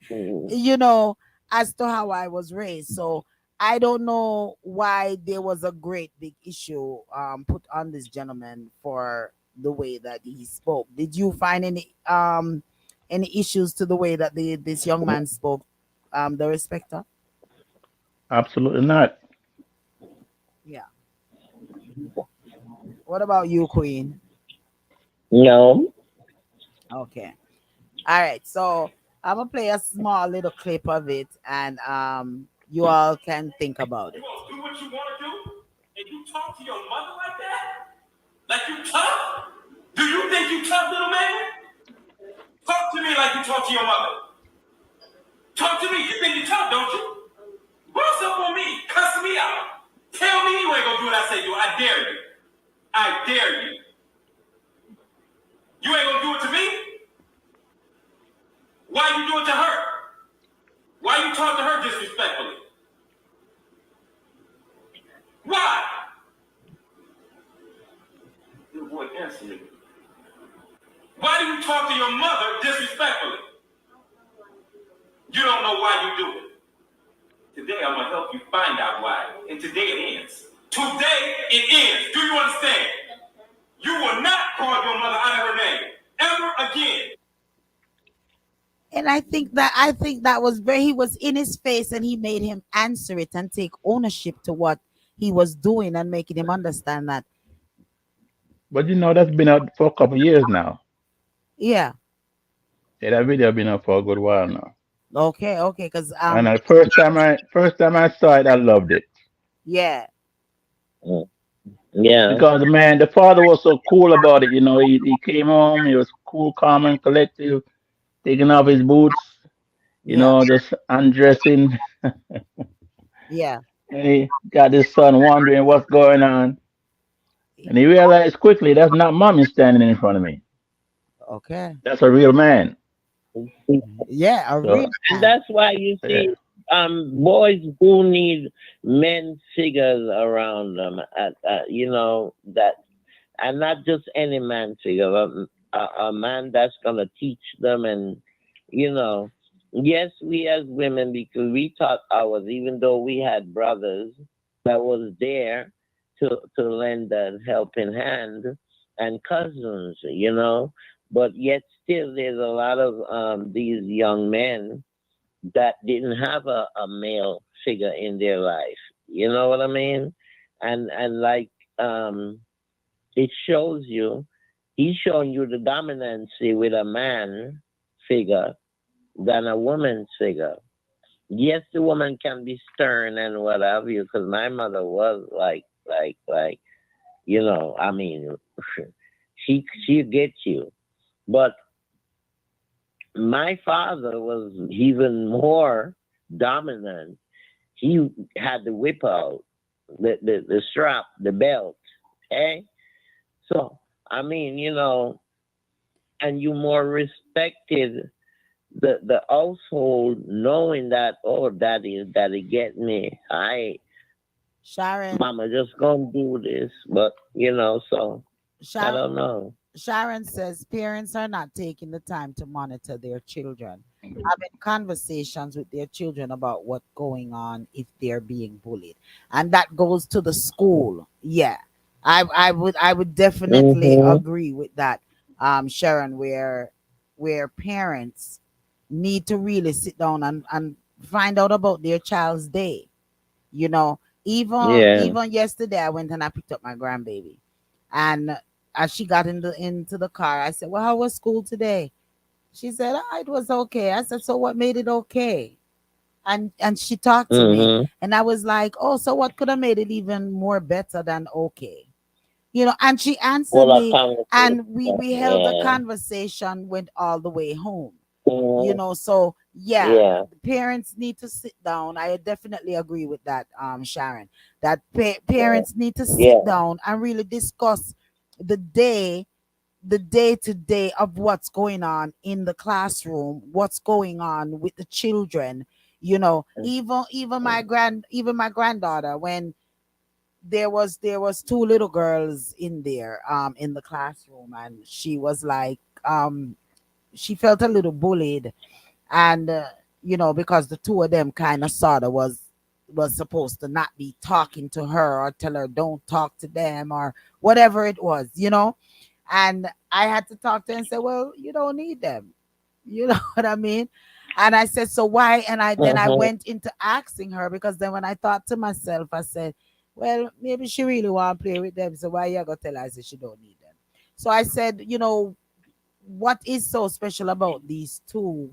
you know, as to how I was raised. So I don't know why there was a great big issue put on this gentleman for the way that he spoke. Did you find any issues to the way that this young man spoke, the respecter? Absolutely not. Yeah. What about you, Queen? No. Okay. All right. So I'm gonna play a small little clip of it, and you all can think about it. Do what you want to do, and you talk to your mother like that? Like you tough? Do you think you tough, little man? Talk to me like you talk to your mother. Talk to me. You think you tough, don't you? Boss up on me. Cuss me out. Tell me you ain't gonna do what I say do. I dare you. I dare you. You ain't gonna do it to me? Why you do it to her? Why you talk to her disrespectfully? Why? Your boy, answer me. Why do you talk to your mother disrespectfully? You don't know why you do it. Today I'm gonna help you find out why. And today it ends. Today it ends. Do you understand? You will not call your mother out of her name ever again. And I think that was very, he was in his face and he made him answer it and take ownership to what he was doing and making him understand that. But that's been out for a couple of years now. Yeah. Yeah, that video been out for a good while now. Okay, because And the first time I saw it, I loved it yeah. Yeah. because the father was so cool about it. He came home, he was cool, calm, and collective, taking off his boots, Yeah. just undressing, Yeah. and he got his son wondering what's going on, and he realized quickly that's not mommy standing in front of me. Okay. That's a real man. Yeah, a real So And man. that's why you yeah, see boys who need men figures around them, that, and not just any man figure, a man that's gonna teach them. And you know yes, we as women, because we taught ours, even though we had brothers that was there to lend a helping hand, and cousins, but yet still there's a lot of these young men that didn't have a male figure in their life. You know what I mean? And like, um it shows you, he's showing you the dominancy with a man figure than a woman's figure. Yes, the woman can be stern and what have you, because my mother was like, I mean, she gets you. But my father was even more dominant. He had the whip out, the strap, the belt. Okay? So, I mean, and you more respected the household, knowing that, oh, daddy get me. Sharon, Mama just gonna do this. But so I Sharon, don't know. Sharon says parents are not taking the time to monitor their children, having conversations with their children about what's going on if they're being bullied. And that goes to the school. Yeah. I would definitely Mhm. agree with that, Sharon, where parents need to really sit down and find out about their child's day. You know, Yeah. even yesterday I went and I picked up my grandbaby, and as she got into the car, I said, "Well, how was school today?" She said, "Oh, it was okay." I said, "So what made it okay?" And she talked to me, Mhm. and I was like, "Oh, so what could have made it even more better than okay?" And she answered Full of me, conversation. and we held the Yeah. conversation, went all the way home. Mhm. So yeah, Yeah. parents need to sit down. I definitely agree with that, Sharon, that Yeah. parents need to sit Yeah. down and really discuss the day the day to day of what's going on in the classroom, what's going on with the children. Even my granddaughter, when there was two little girls in there, in the classroom, and she was like, she felt a little bullied, and because the two of them kind of sort of was supposed to not be talking to her or tell her don't talk to them or whatever it was. And I had to talk to her and say, well, you don't need them. You know what I mean? And I said, so why? And I Mhm. went into asking her, because then when I thought to myself, I said, well, maybe she really want to play with them. So why you gonna tell her? I said she don't need them. So I said, what is so special about these two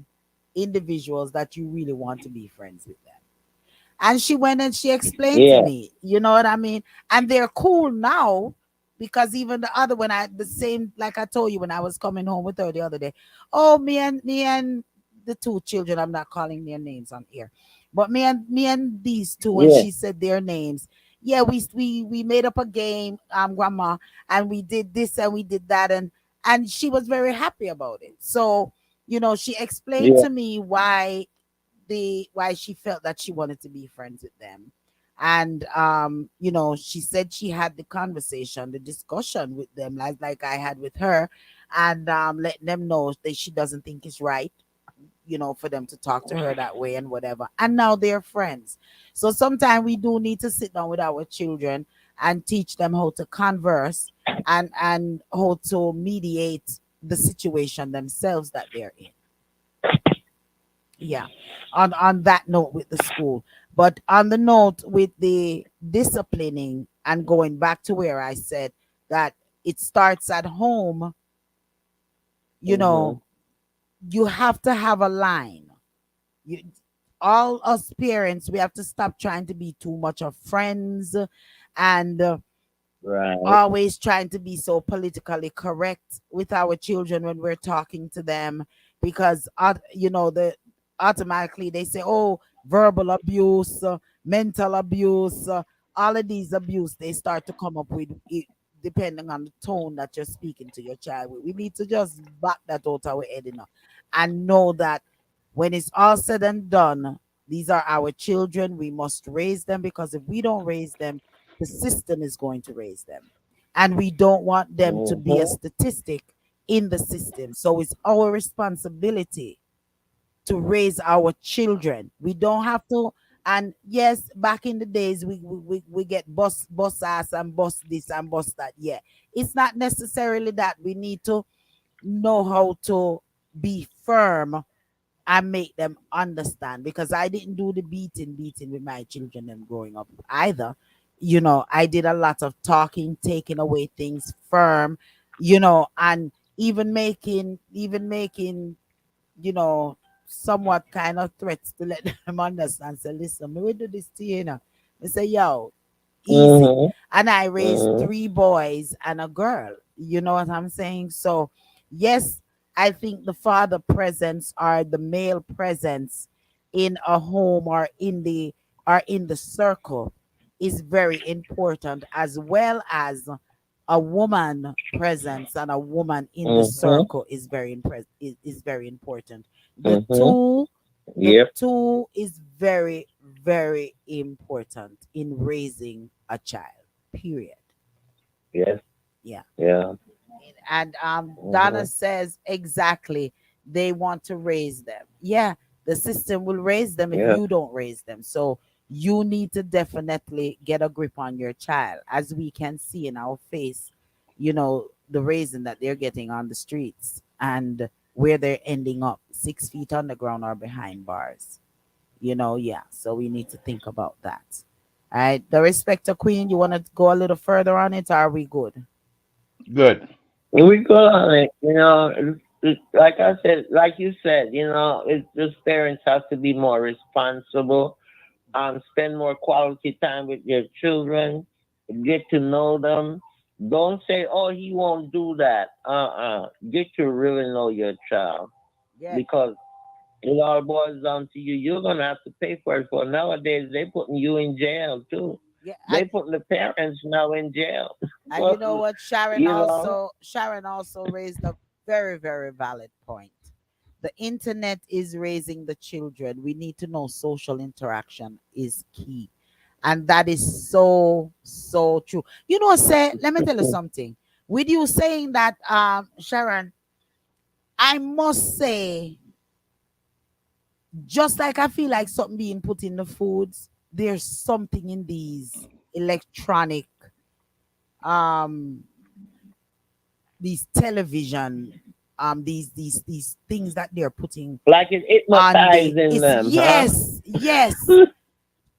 individuals that you really want to be friends with them? And she went and she explained to Yeah. me, you know what I mean? And they're cool now, because even the other when I the same, like I told you when I was coming home with her the other day. Oh, me and the two children, I'm not calling their names on here. But me and these two, when Yeah. she said their names, yeah, we made up a game, grandma, and we did this and we did that, and she was very happy about it. So, she explained Yeah. to me why she felt that she wanted to be friends with them. And she said she had the conversation, the discussion with them, like I had with her, and letting them know that she doesn't think it's right, for them to talk to her that way and whatever. And now they're friends. So sometimes we do need to sit down with our children and teach them how to converse, and how to mediate the situation themselves that they're in. Yeah, on that note with the school. But on the note with the disciplining, and going back to where I said that it starts at home, you know Mhm. you have to have a line. you all us parents, we have to stop trying to be too much of friends, and Right. always trying to be so politically correct with our children when we're talking to them, because the automatically they say, oh, verbal abuse, mental abuse, all of these abuse they start to come up with it, depending on the tone that you're speaking to your child with. We need to just back that out our head enough and know that when it's all said and done, these are our children. We must raise them, because if we don't raise them, the system is going to raise them. And we don't want them to be a Mhm. statistic in the system. So it's our responsibility to raise our children. We don't have to. And yes, back in the days, we get boss ass and boss this and boss that. Yeah, it's not necessarily that. We need to know how to be firm and make them understand, because I didn't do the beating with my children them growing up either. I did a lot of talking, taking away things firm, and even making you know somewhat kind of threats to let them understand. Say, listen, we do this to you, They say, yo, easy. Mhm. And I raised Mhm. three boys and a girl. You know what I'm saying? So, yes, I think the father presence, or the male presence in a home, or in the circle, is very important, as well as a woman presence and a woman in the Mhm. circle is very important. The Mhm. two the Yep. two is very, very important in raising a child. Period. Yes. Yeah. Yeah. And Donna Mhm. says exactly, they want to raise them. Yeah, the system will raise them if Yeah. you don't raise them. So you need to definitely get a grip on your child, as we can see in our face, the raising that they're getting on the streets and where they're ending up 6 feet underground or behind bars. Yeah. So we need to think about that. All right. The Respecter Queen, you want to go a little further on it? Or are we good? Good. We go on it, like I said, like you said, it's just parents have to be more responsible, spend more quality time with your children, get to know them. Don't say, "Oh, he won't do that." Get to really know your child, Yeah. because it all boils down to you. You're gonna have to pay for it. For nowadays, they putting you in jail too. Yeah. They putting the parents now in jail. And you know what? Sharon you know. also Sharon also raised a very, very valid point. The internet is raising the children. We need to know social interaction is key. And that is so, so true. Say, let me tell you something. With you saying that, Sharon, I must say, just like I feel like something being put in the foods, there's something in these electronic, um these television, these things that they're putting Like it's on the hypnotizing it's them, huh? yes, yes.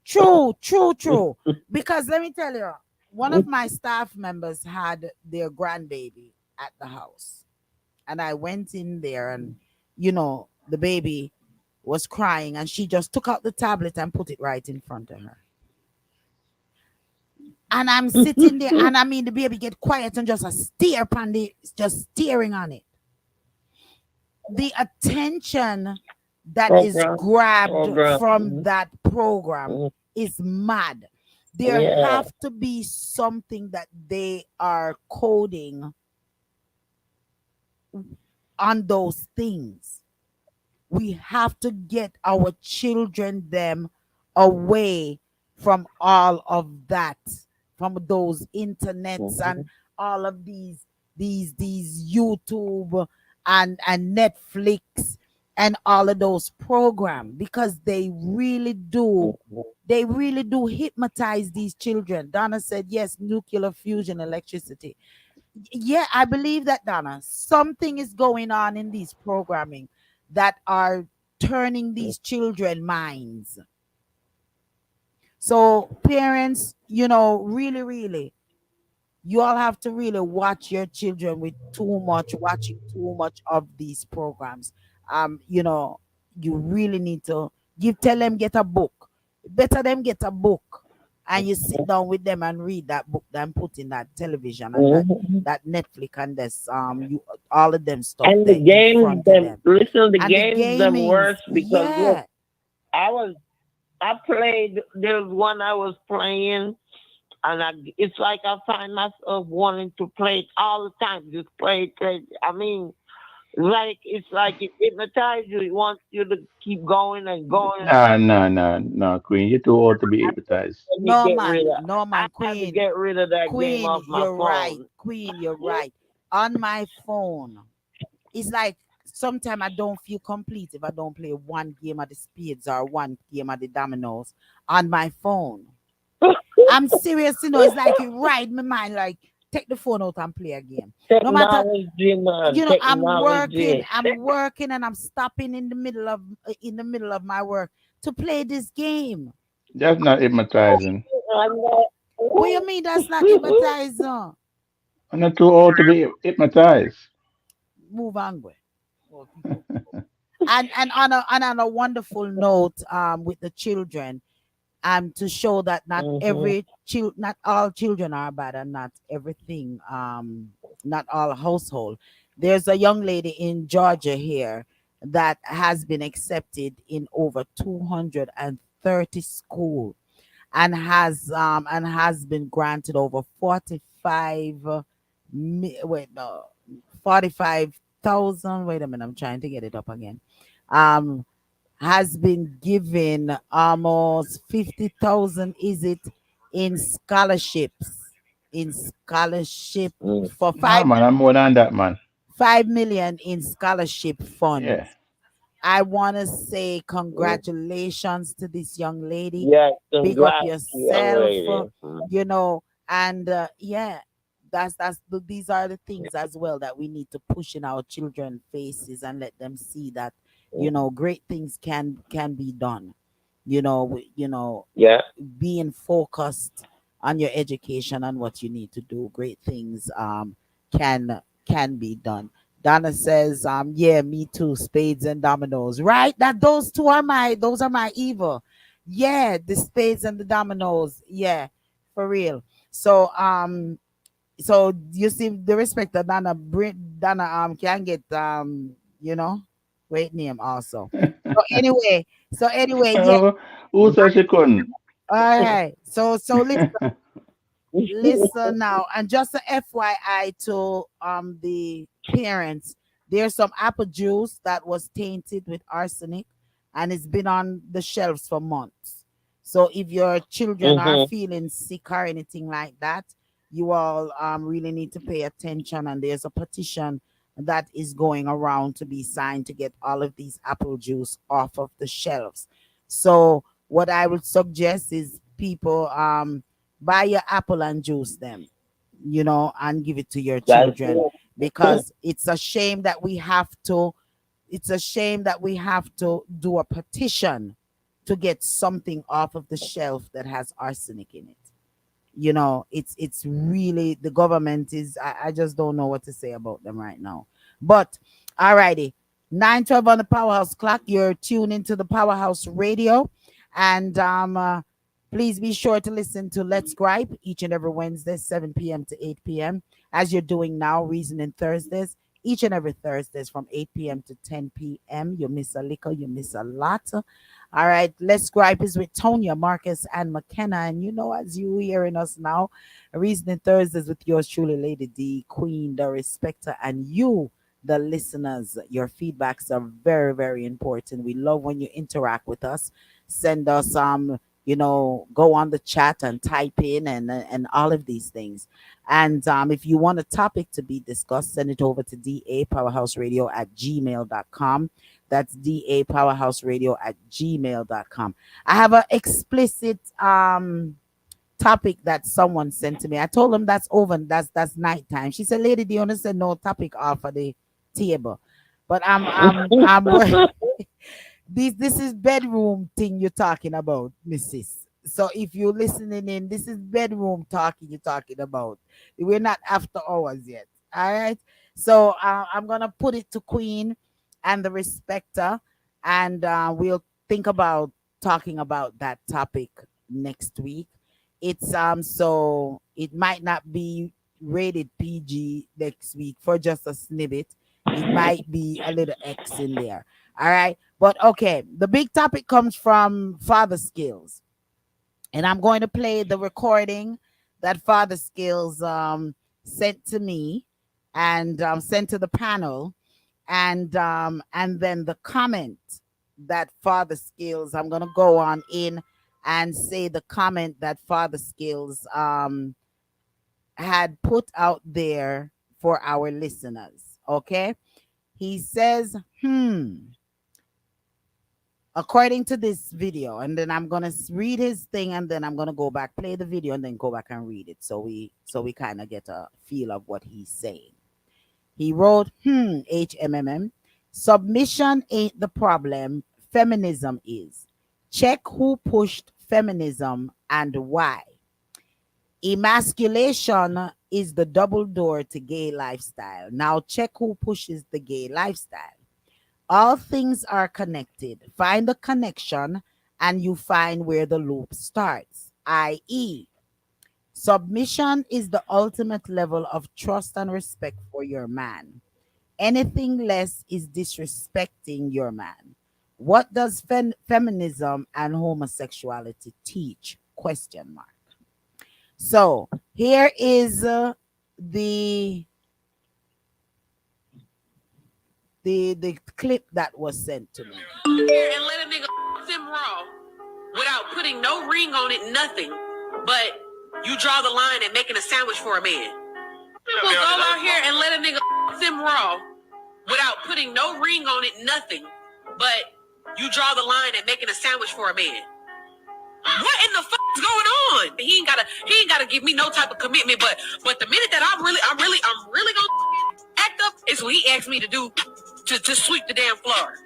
True, true, true. Because let me tell you, one of my staff members had their grandbaby at the house. And I went in there, and the baby was crying, and she just took out the tablet and put it right in front of her. And I'm sitting there, and I mean the baby get quiet and just a stare upon the just staring on it. The attention that is program, grabbed program. from that program Mhm. is mad. There Yeah. have to be something that they are coding on those things. We have to get our children them away from all of that, from those internets and Mhm. all of these YouTube and Netflix and all of those programs, because they really do hypnotize these children. Donna said yes, nuclear fusion, electricity. Yeah, I believe that, Donna. Something is going on in these programming that are turning these children minds. So parents, really, really, you all have to really watch your children with watching too much of these programs. You really need to tell them get a book. Better them get a book, and you sit down with them and read that book than put in that television and Mhm. that Netflix and this you all of them stuff And the there in games, front of them them. listen, the And the games, them gamings, worse because look, yeah. I was I played. There was one I was playing, and it's like I find myself wanting to play it all the time. Just play, play. I mean, it's like it hypnotizes you. It wants you to keep going and going. Nah, nah, nah, nah, Queen. You're too old to be hypnotized. Let me No get rid man, of. no I man, had to Queen. get rid of that game Queen, off my you're right. phone. Queen, you're right. On my phone, it's like sometimes I don't feel complete if I don't play one game of the spades or one game of the dominoes on my phone. I'm serious, it's like it ride my mind, like take the phone out and play a game. No matter, Technology, man. Technology. I'm working, and I'm stopping in the middle of my work to play this game. That's not hypnotizing. I'm not. What you mean that's not hypnotizing? I'm not too old to be hypnotized. Move on, boy. Oh, people. And on a wonderful note, with the children, to show that Mhm. not all children are bad, and not everything, not all household. There's a young lady in Georgia here that has been accepted in over 230 schools, and has been granted over 45 wait no 45,000. Wait a minute, I'm trying to get it up again. um has been given almost 50,000, is it, in scholarships, Mm. for Nah, man, I'm more than that, man. 5 million in scholarship Yeah. funds. I want to say congratulations to this young lady. Yes, Big up congrats, young yourself, lady. you know, and yeah, these are the things as well that we need to push in our children faces and let them see that, great things can be done. Yeah, Being focused on your education and what you need to do, great things can be done. Donna says, yeah, me too, spades and dominoes. Right? That those are my evil. Yeah, the spades and the dominoes. Yeah, for real. So you see the respect that Donna can get you know great name also. So anyway, yeah. Oh, who said she couldn't? All right. So listen now, and just a FYI to the parents, there's some apple juice that was tainted with arsenic, and it's been on the shelves for months. So if your children are Mhm. feeling sick or anything like that, you all really need to pay attention. And there's a petition that is going around to be signed to get all of these apple juice off of the shelves. So what I would suggest is people buy your apple and juice them, and give it to your That's children, it. because it's a shame that we have to do a petition to get something off of the shelf that has arsenic in it. It's really, the government is, I just don't know what to say about them right now. But alrighty, 9:12 on the Powerhouse clock. You're tuned into the Powerhouse Radio, and please be sure to listen to Let's Gripe each and every Wednesday, 7 p.m. to 8 p.m., as you're doing now. Reasoning Thursdays, each and every Thursdays from 8 p.m. to 10 p.m. You miss a liquor, you miss a lot. All right, Let's Gripe is with Tonya, Marcus, and McKenna. And as you hearing us now, Reasoning Thursdays with yours truly, Lady D, Queen, the Respecter, and you, the listeners. Your feedbacks are very, very important. We love when you interact with us. Send us go on the chat and type in, and all of these things. And if you want a topic to be discussed, send it over to dapowerhouseradio@gmail.com. That's dapowerhouseradio@gmail.com. I have an explicit topic that someone sent to me. I told them that's over. That's nighttime. She said, "Lady, do you understand? No topic off of the table." But I'm this is bedroom thing you're talking about, Mrs. So if you're listening in, this is bedroom talking you're talking about. We're not after hours yet. All right. So I'm gonna put it to Queen and the Respecter, and we'll think about talking about that topic next week. It's so it might not be rated PG next week for just a snippet. It might be a little X in there. All right. But okay, the big topic comes from Father Skills. And I'm going to play the recording that Father Skills sent to me and sent to the panel. And then the comment that Father Skills, I'm gonna go on in and say the comment that Father Skills had put out there for our listeners. Okay. He says, according to this video, and then I'm gonna read his thing, and then I'm gonna go back, play the video, and then go back and read it, so we kind of get a feel of what he's saying. He wrote, HMMM, submission ain't the problem, feminism is. Check who pushed feminism and why. Emasculation is the double door to gay lifestyle. Now check who pushes the gay lifestyle. All things are connected. Find the connection and you find where the loop starts, i.e., submission is the ultimate level of trust and respect for your man. Anything less is disrespecting your man. What does feminism and homosexuality teach? Question mark. So here is the the clip that was sent to me. Here and let a nigga them raw without putting no ring on it, nothing. But you draw the line at making a sandwich for a man. We'll go out here and let a nigga them raw without putting no ring on it, nothing. but you draw the line at making a sandwich for a man. What in the fuck is going on? He ain't gotta give me no type of commitment. But the minute that I'm really gonna act up is when he asks me to do to sweep the damn floor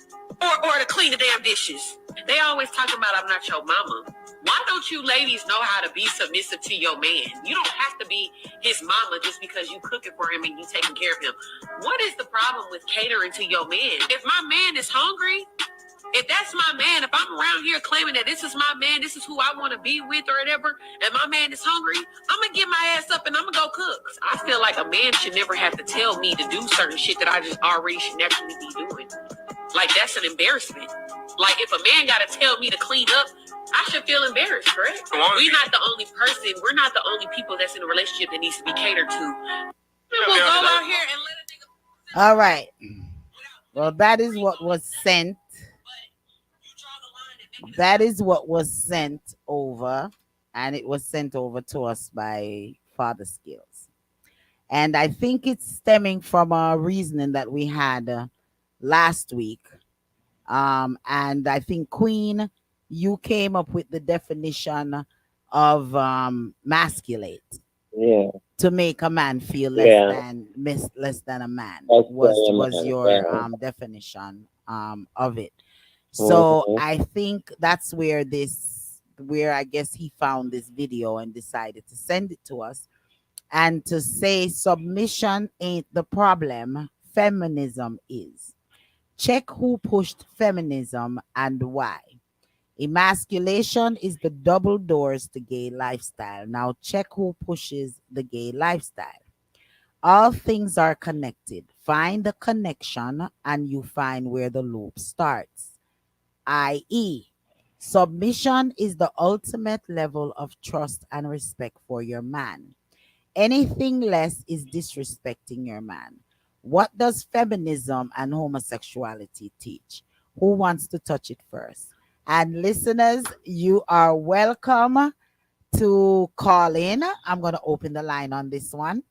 or to clean the damn dishes. They always talk about I'm not your mama. Why don't you ladies know how to be submissive to your man? You don't have to be his mama just because you cooking for him and you taking care of him. What is the problem with catering to your man? If my man is hungry, if that's my man, if I'm around here claiming that this is my man, this is who I want to be with or whatever, and my man is hungry, I'm going to get my ass up and I'm going to go cook. I feel like a man should never have to tell me to do certain shit that I just already should naturally be doing. Like, that's an embarrassment. Like, if a man got to tell me to clean up, I should feel embarrassed, correct? We're not the only person, we're not the only people that's in a relationship that needs to be catered to. We'll go out here and let a nigga... All right. Well, that is what was sent. That is what was sent over, and it was sent over to us by Father Skills. And I think it's stemming from a reasoning that we had last week. And I think, Queen, you came up with the definition of masculate. Yeah. To make a man feel Yeah. less than a man That's was man. your Yeah. definition of it. So Mhm. I think that's where I guess he found this video and decided to send it to us and to say submission ain't the problem, feminism is. Check who pushed feminism and why. Emasculation is the double doors to gay lifestyle. Now check who pushes the gay lifestyle. All things are connected. Find the connection and you find where the loop starts. I.e., submission is the ultimate level of trust and respect for your man. Anything less is disrespecting your man. What does feminism and homosexuality teach? Who wants to touch it first? And listeners, you are welcome to call in. I'm going to open the line on this one.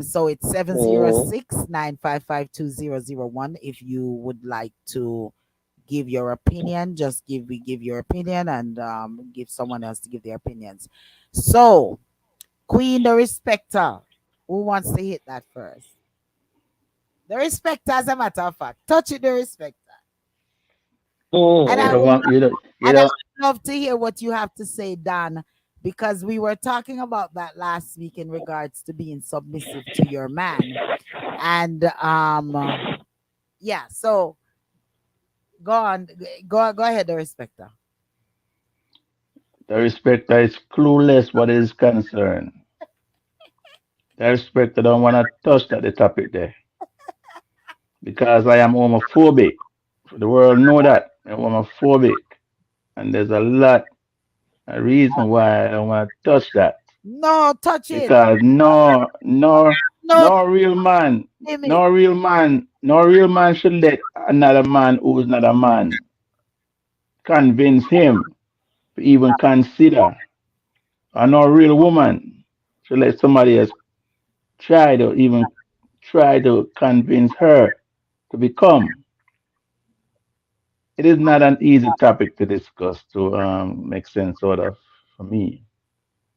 So it's seven zero Mhm. six 955 2001. If you would like to give your opinion, just give your opinion and give someone else to give their opinions. So, Queen the Respecter, who wants to hit that first? The Respecter, as a matter of fact, touch it, the Respecter. And You I Mhm. don't would want you don't you and I don't would love to hear what you have to say, Dan, because we were talking about that last week in regards to being submissive to your man. And yeah, so go on, go ahead, the Respecter. the respecter is clueless what is concerned. The respecter don't want to touch that the topic there because I am homophobic. The world know that I'm homophobic, and there's a reason why I don't want to touch that. No, touch it. Because No no real man, limit. no real man should let another man who is not a man convince him to even consider. Or no real woman should let somebody else try to convince her to become. It is not an easy topic to discuss to make sense out of for me.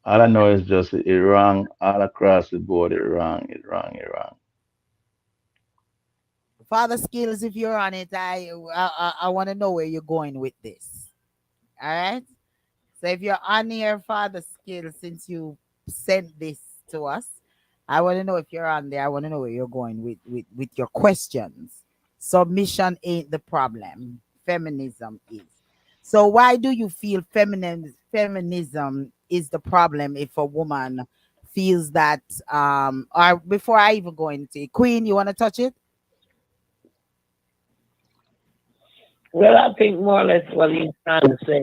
All I know is just it wrong all across the board. It wrong, it wrong, it wrong. Father Skills, if you're on it, I want to know where you're going with this. All right. So if you're on here, Father Skills, since you sent this to us, I want to know if you're on there. I want to know where you're going with your questions. Submission ain't the problem. Feminism is. So why do you feel feminism is the problem if a woman feels that or before I even go into it, Queen, you want to touch it? Well, I think more or less what he's trying to say.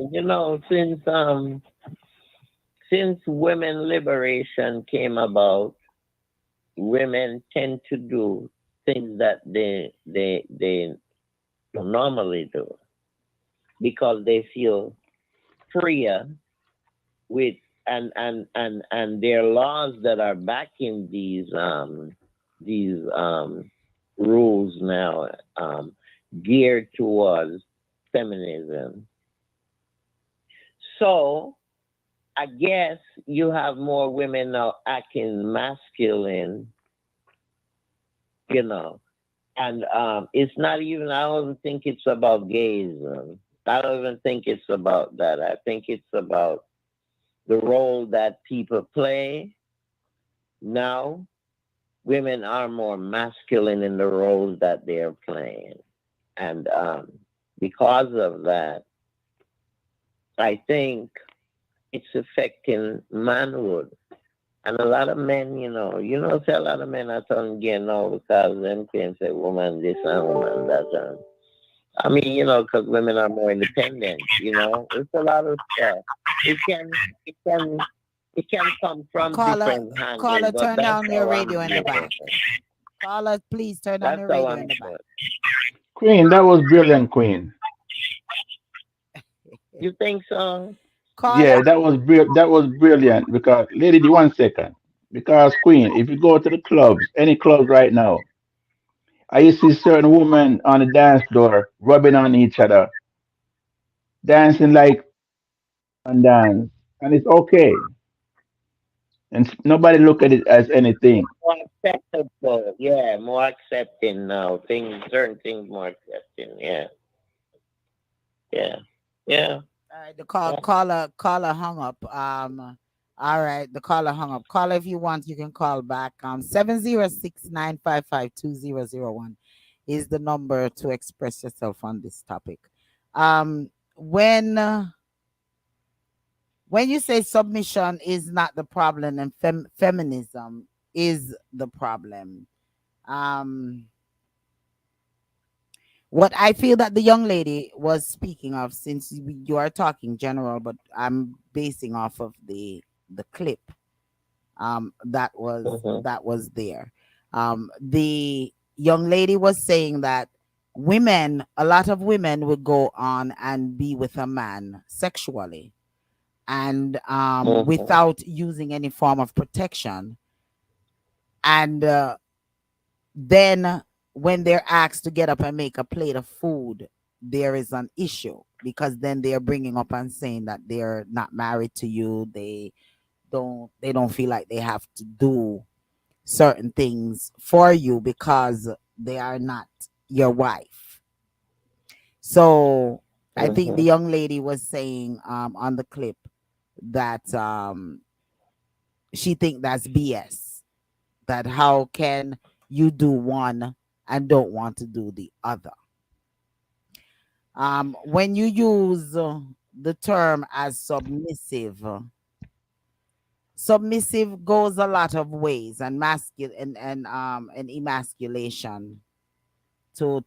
Since women liberation came about, women tend to do things that they don't normally do because they feel freer with and there are laws that are backing these rules now. geared towards feminism. So I guess you have more women now acting masculine, you know. And it's not even, I don't think it's about gays. I don't even think it's about that. I think it's about the role that people play now. Women are more masculine in the roles that they're playing. And because of that, I think it's affecting manhood. And a lot of men, say a lot of men are turning gay now because them can say woman this and woman that. I mean, because women are more independent. It's a lot of stuff. It can, it can, it can come from Caller, different angles, caller, but turn that's down your how I'm radio in the doing back. it. Caller, please turn down That's your how radio I'm in the back. doing. Queen, that was brilliant, Queen. You think so? Caller, Yeah, that was brilliant because lady, the 1 second. Because Queen, if you go to the clubs, any clubs right now, I see certain women on the dance floor rubbing on each other, dancing like and dance, and it's okay, and nobody look at it as anything. More acceptable. Yeah, more accepting now. Certain things more accepting. Yeah, yeah, yeah. all right, the Yeah. caller hung up. All right, the caller hung up. Caller, if you want, you can call back. 706-955-2001 is the number to express yourself on this topic. Um, when when you say submission is not the problem and feminism is the problem, um, what I feel that the young lady was speaking of, since you are talking general, but I'm basing off of the clip Mm-hmm. that was there. The young lady was saying that a lot of women would go on and be with a man sexually and Mm-hmm. without using any form of protection, and then when they're asked to get up and make a plate of food, there is an issue because then they're bringing up and saying that they're not married to you. They don't feel like they have to do certain things for you because they are not your wife. So I think the Mm-hmm. young lady was saying on the clip that she think that's BS. That how can you do one and don't want to do the other? When you use the term as submissive, submissive goes a lot of ways, and masculine and emasculation to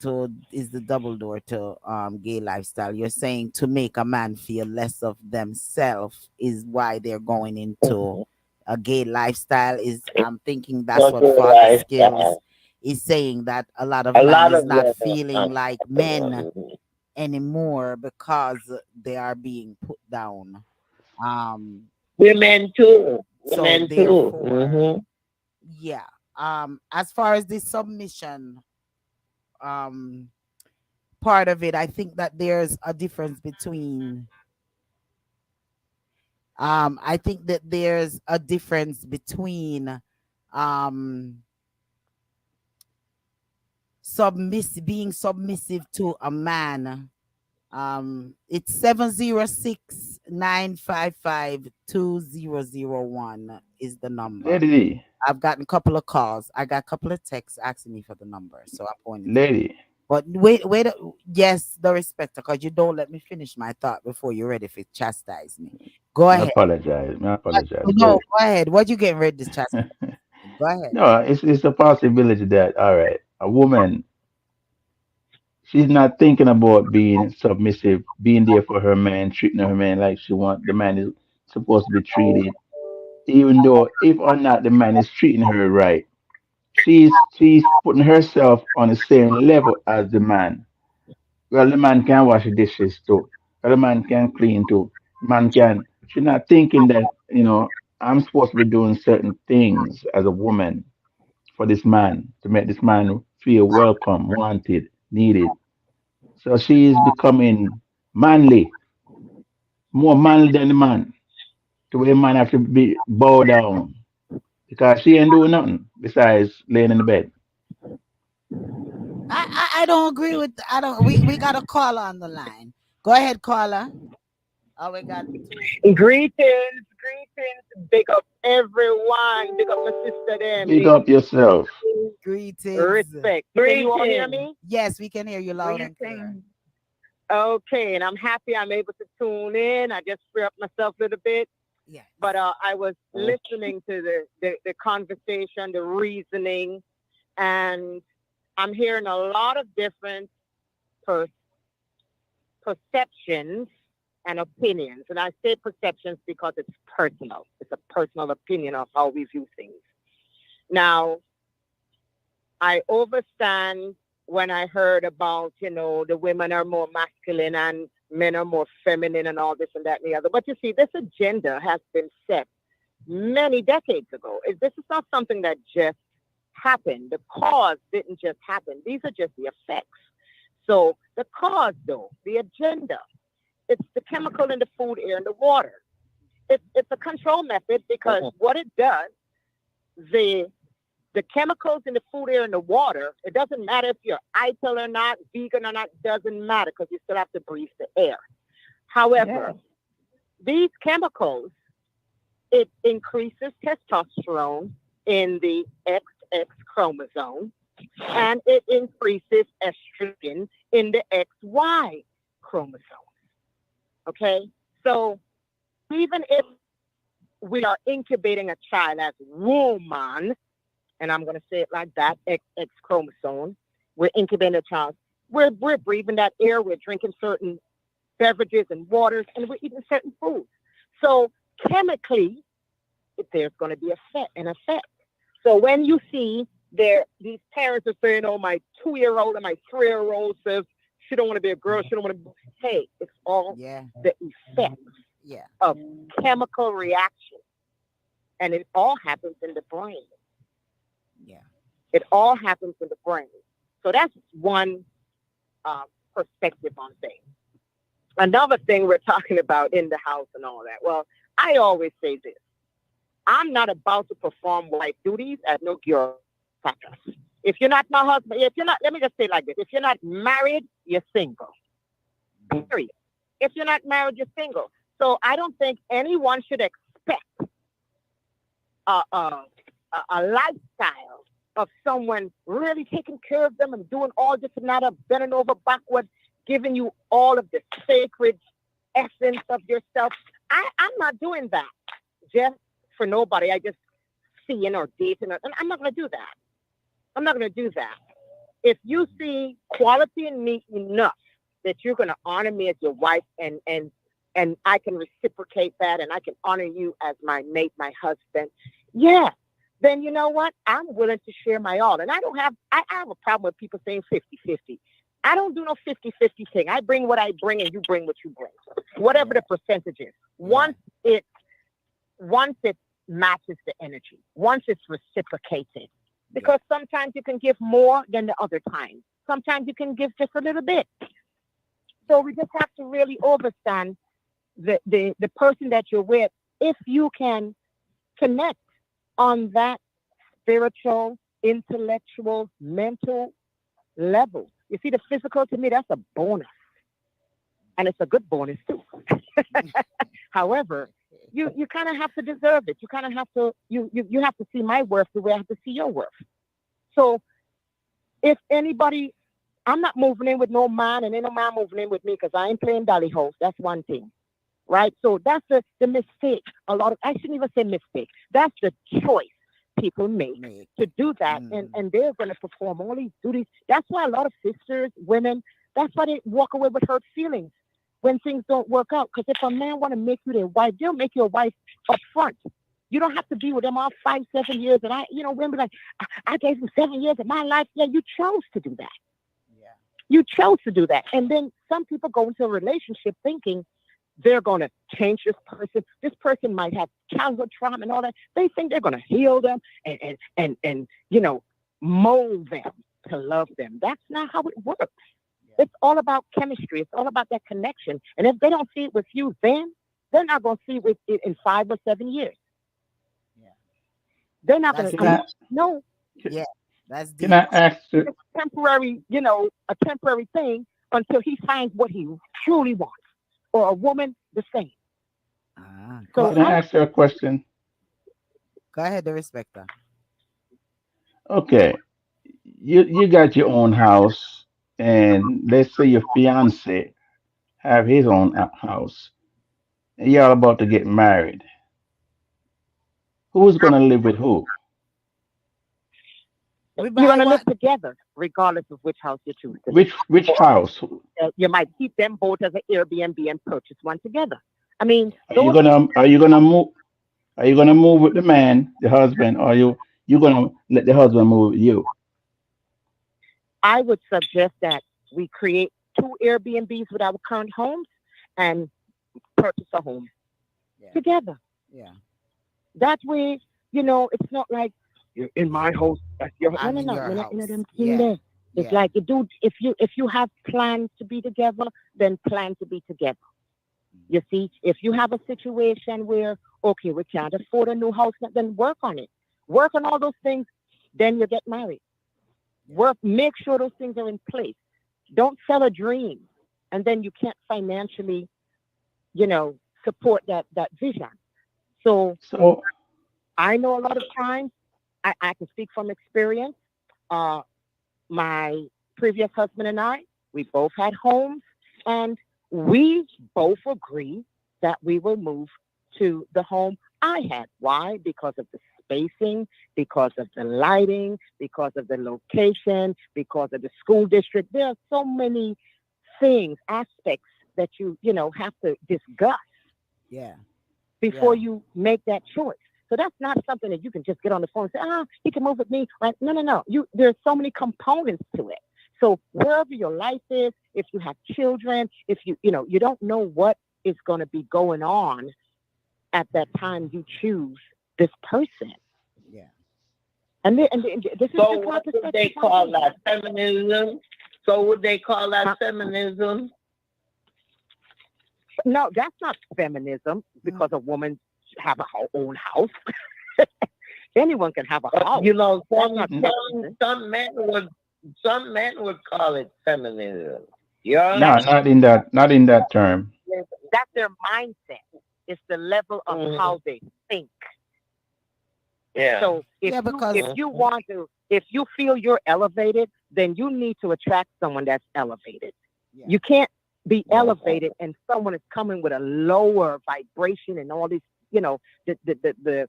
is the double door to gay lifestyle. You're saying to make a man feel less of themselves is why they're going into Mm-hmm. a gay lifestyle. Is It's I'm thinking that's not what your Father Skills lifestyle. is saying, that a lot of A man lot is of not women feeling are like men accepting. anymore because they are being put down. Um, Women too. so Women too. therefore, Mm-hmm. yeah. As far as the submission, um, part of it, I think that there's a difference between. I think that there's a difference between um being submissive to a man. It's 706-955-2001 is the number. Lady, I've gotten a couple of calls. I got a couple of texts asking me for the number, so I'm going into that. lady, But wait, yes, the respect, because you don't let me finish my thought before you're ready to chastise me. Go I ahead. apologize. I apologize. No, Good. go ahead. What you getting ready to chastise me? Go ahead. No, it's a possibility that all right, a woman, she's not thinking about being submissive, being there for her man, treating her man like she want the man is supposed to be treated, even though if or not the man is treating her right. She's putting herself on the same level as the man. Well, the man can wash the dishes too. Well, the man can clean too. Man can. She's not thinking that, I'm supposed to be doing certain things as a woman for this man to make this man feel welcome, wanted, needed. So she is becoming manly, more manly than the man. To where man have to be bow down because she ain't doing nothing besides laying in the bed. I don't agree with. I don't. We got a caller on the line. Go ahead, caller. Oh, we got two. Greetings, greetings. Big up everyone. Big up my sister them. Big up yourself. Greetings. Respect. Can you all hear me? Yes, we can hear you loud and clear. Greetings. Okay, and I'm happy I'm able to tune in. I just free up myself a little bit. Yes. But I was listening to the conversation, the reasoning, and I'm hearing a lot of different per- perceptions and opinions. And I say perceptions because it's personal. It's a personal opinion of how we view things. Now, I overstand when I heard about, the women are more masculine and men are more feminine and all this and that and the other. But you see, this agenda has been set many decades ago. This is not something that just happened. The cause didn't just happen. These are just the effects. So the cause, though, the agenda, it's the chemical in the food, air, and the water. It's a control method because what it does, the chemicals in the food, air, and the water, it doesn't matter if you're ITIL or not, vegan or not, doesn't matter because you still have to breathe the air. However, these chemicals, it increases testosterone in the XX chromosome and it increases estrogen in the XY chromosome. Okay? So even if we are incubating a child as woman, and I'm going to say it like that, XX chromosome, we're incubating a child. We're breathing that air. We're drinking certain beverages and waters, and we're eating certain foods. So chemically, there's going to be an effect. So when you see these parents are saying, "Oh, my 2-year-old and my 3-year-old says she don't want to be a girl, she don't want to," hey, it's all the effects of chemical reaction, and it all happens in the brain. Yeah. It all happens in the brain. So that's one perspective on things. Another thing we're talking about in the house and all that. Well, I always say this. I'm not about to perform wife duties at no girl practice. If you're not my husband, let me just say it like this. If you're not married, you're single. Period. If you're not married, you're single. So I don't think anyone should expect a lifestyle of someone really taking care of them and doing all this and that, bending over backwards, giving you all of the sacred essence of yourself. I'm not doing that just for nobody. I just seeing or dating, and I'm not going to do that. I'm not going to do that. If you see quality in me enough that you're going to honor me as your wife, and I can reciprocate that, and I can honor you as my mate, my husband, then you know what? I'm willing to share my all. And I have a problem with people saying 50-50. I don't do no 50-50 thing. I bring what I bring and you bring what you bring. Whatever the percentage is. Once it matches the energy, once it's reciprocated. Because sometimes you can give more than the other time. Sometimes you can give just a little bit. So we just have to really understand the person that you're with. If you can connect on that spiritual, intellectual, mental level. You see, the physical, to me, that's a bonus. And it's a good bonus, too. However, you kind of have to deserve it. You kind of have to, you have to see my worth the way I have to see your worth. So if anybody, I'm not moving in with no man, and ain't no man moving in with me because I ain't playing dolly host. That's one thing. Right? So that's the mistake. I shouldn't even say mistake. That's the choice people make to do that. And they're going to perform all these duties. That's why a lot of sisters, women, that's why they walk away with hurt feelings when things don't work out. Because if a man want to make you their wife, they'll make you a wife up front. You don't have to be with them all 5-7 years. And women be like, I gave him 7 years of my life. Yeah, you chose to do that. Yeah. You chose to do that. And then some people go into a relationship thinking they're going to change this person. This person might have childhood trauma and all that. They think they're going to heal them and mold them to love them. That's not how it works. It's all about chemistry. It's all about that connection. And if they don't see it with you, then they're not going to see it with it in 5 or 7 years. Yeah. They're not going That's to. Can I mean, deep. I no, Yeah. That's can deep. I ask you, it's temporary. A temporary thing until he finds what he truly wants, or a woman the same. Ah, So can I ask you a question? go ahead, the respecter. Okay, you got your own house, and let's say your fiance have his own house, and y'all about to get married. Who's gonna live with who? We you're buy going to live what? together, regardless of which house you choose to live. Which house? You might keep them both as an Airbnb and purchase one together. I mean, Are you those gonna are you gonna move? Are you gonna move with the man, the husband, or you gonna let the husband move with you? I would suggest that we create two Airbnbs with our current homes and purchase a home Yeah. together. Yeah. That way, it's not like you're in my house. That's your no, I'm no, in no. your We're not in house. them thing Yeah. there. It's Yeah. like you do. If you have plans to be together, then plan to be together. You see, if you have a situation where okay, we can't afford a new house, then work on it. Work on all those things. Then you get married. Yeah. Work. Make sure those things are in place. Don't sell a dream, and then you can't financially, support that vision. So So I know a lot of times. I can speak from experience. Uh, my previous husband and I, we both had homes, and we both agreed that we will move to the home I had. Why? Because of the spacing, because of the lighting, because of the location, because of the school district. There are so many things, aspects that you have to discuss Yeah. before Yeah. you make that choice. So that's not something that you can just get on the phone and say, he can move with me. Right? No, no, no. There's so many components to it. So wherever your life is, if you have children, if you don't know what is going to be going on at that time you choose this person. Yeah. And this is So just my what would they perspective on call things. that? Feminism? So would they call that Huh? feminism? No, that's not feminism Mm. because a woman have a own house. Anyone can have a house. You know, That's not mm, feminism. some men would call it feminism. You no, That's understand? not in that term. that's their mindset. It's the level of Hmm. how they think. Yeah. So if Yeah, you if because you want to, if you feel you're elevated, then you need to attract someone that's elevated. yeah. You can't be Mhm. elevated and someone is coming with a lower vibration and all these, the the the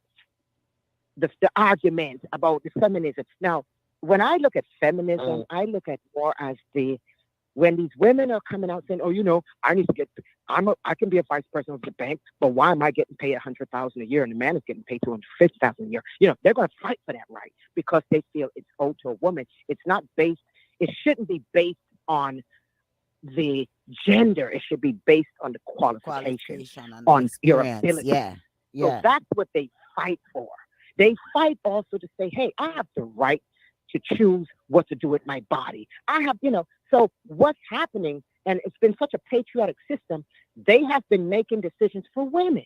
the, the argument about the feminism. Now, when I look at feminism, Mhm. I look at more as when these women are coming out saying, "Oh, I need to get, I can be a vice president of the bank, but why am I getting paid 100,000 a year and the man is getting paid 250,000 a year?" They're going to fight for that right because they feel it's owed to a woman. It's not based. It shouldn't be based on the gender. It should be based on the qualifications, qualification and the on your experience. ability. Yeah. So Yeah. that's what they fight for. They fight also to say, hey, I have the right to choose what to do with my body. I have, so what's happening, and it's been such a patriotic system, they have been making decisions for women.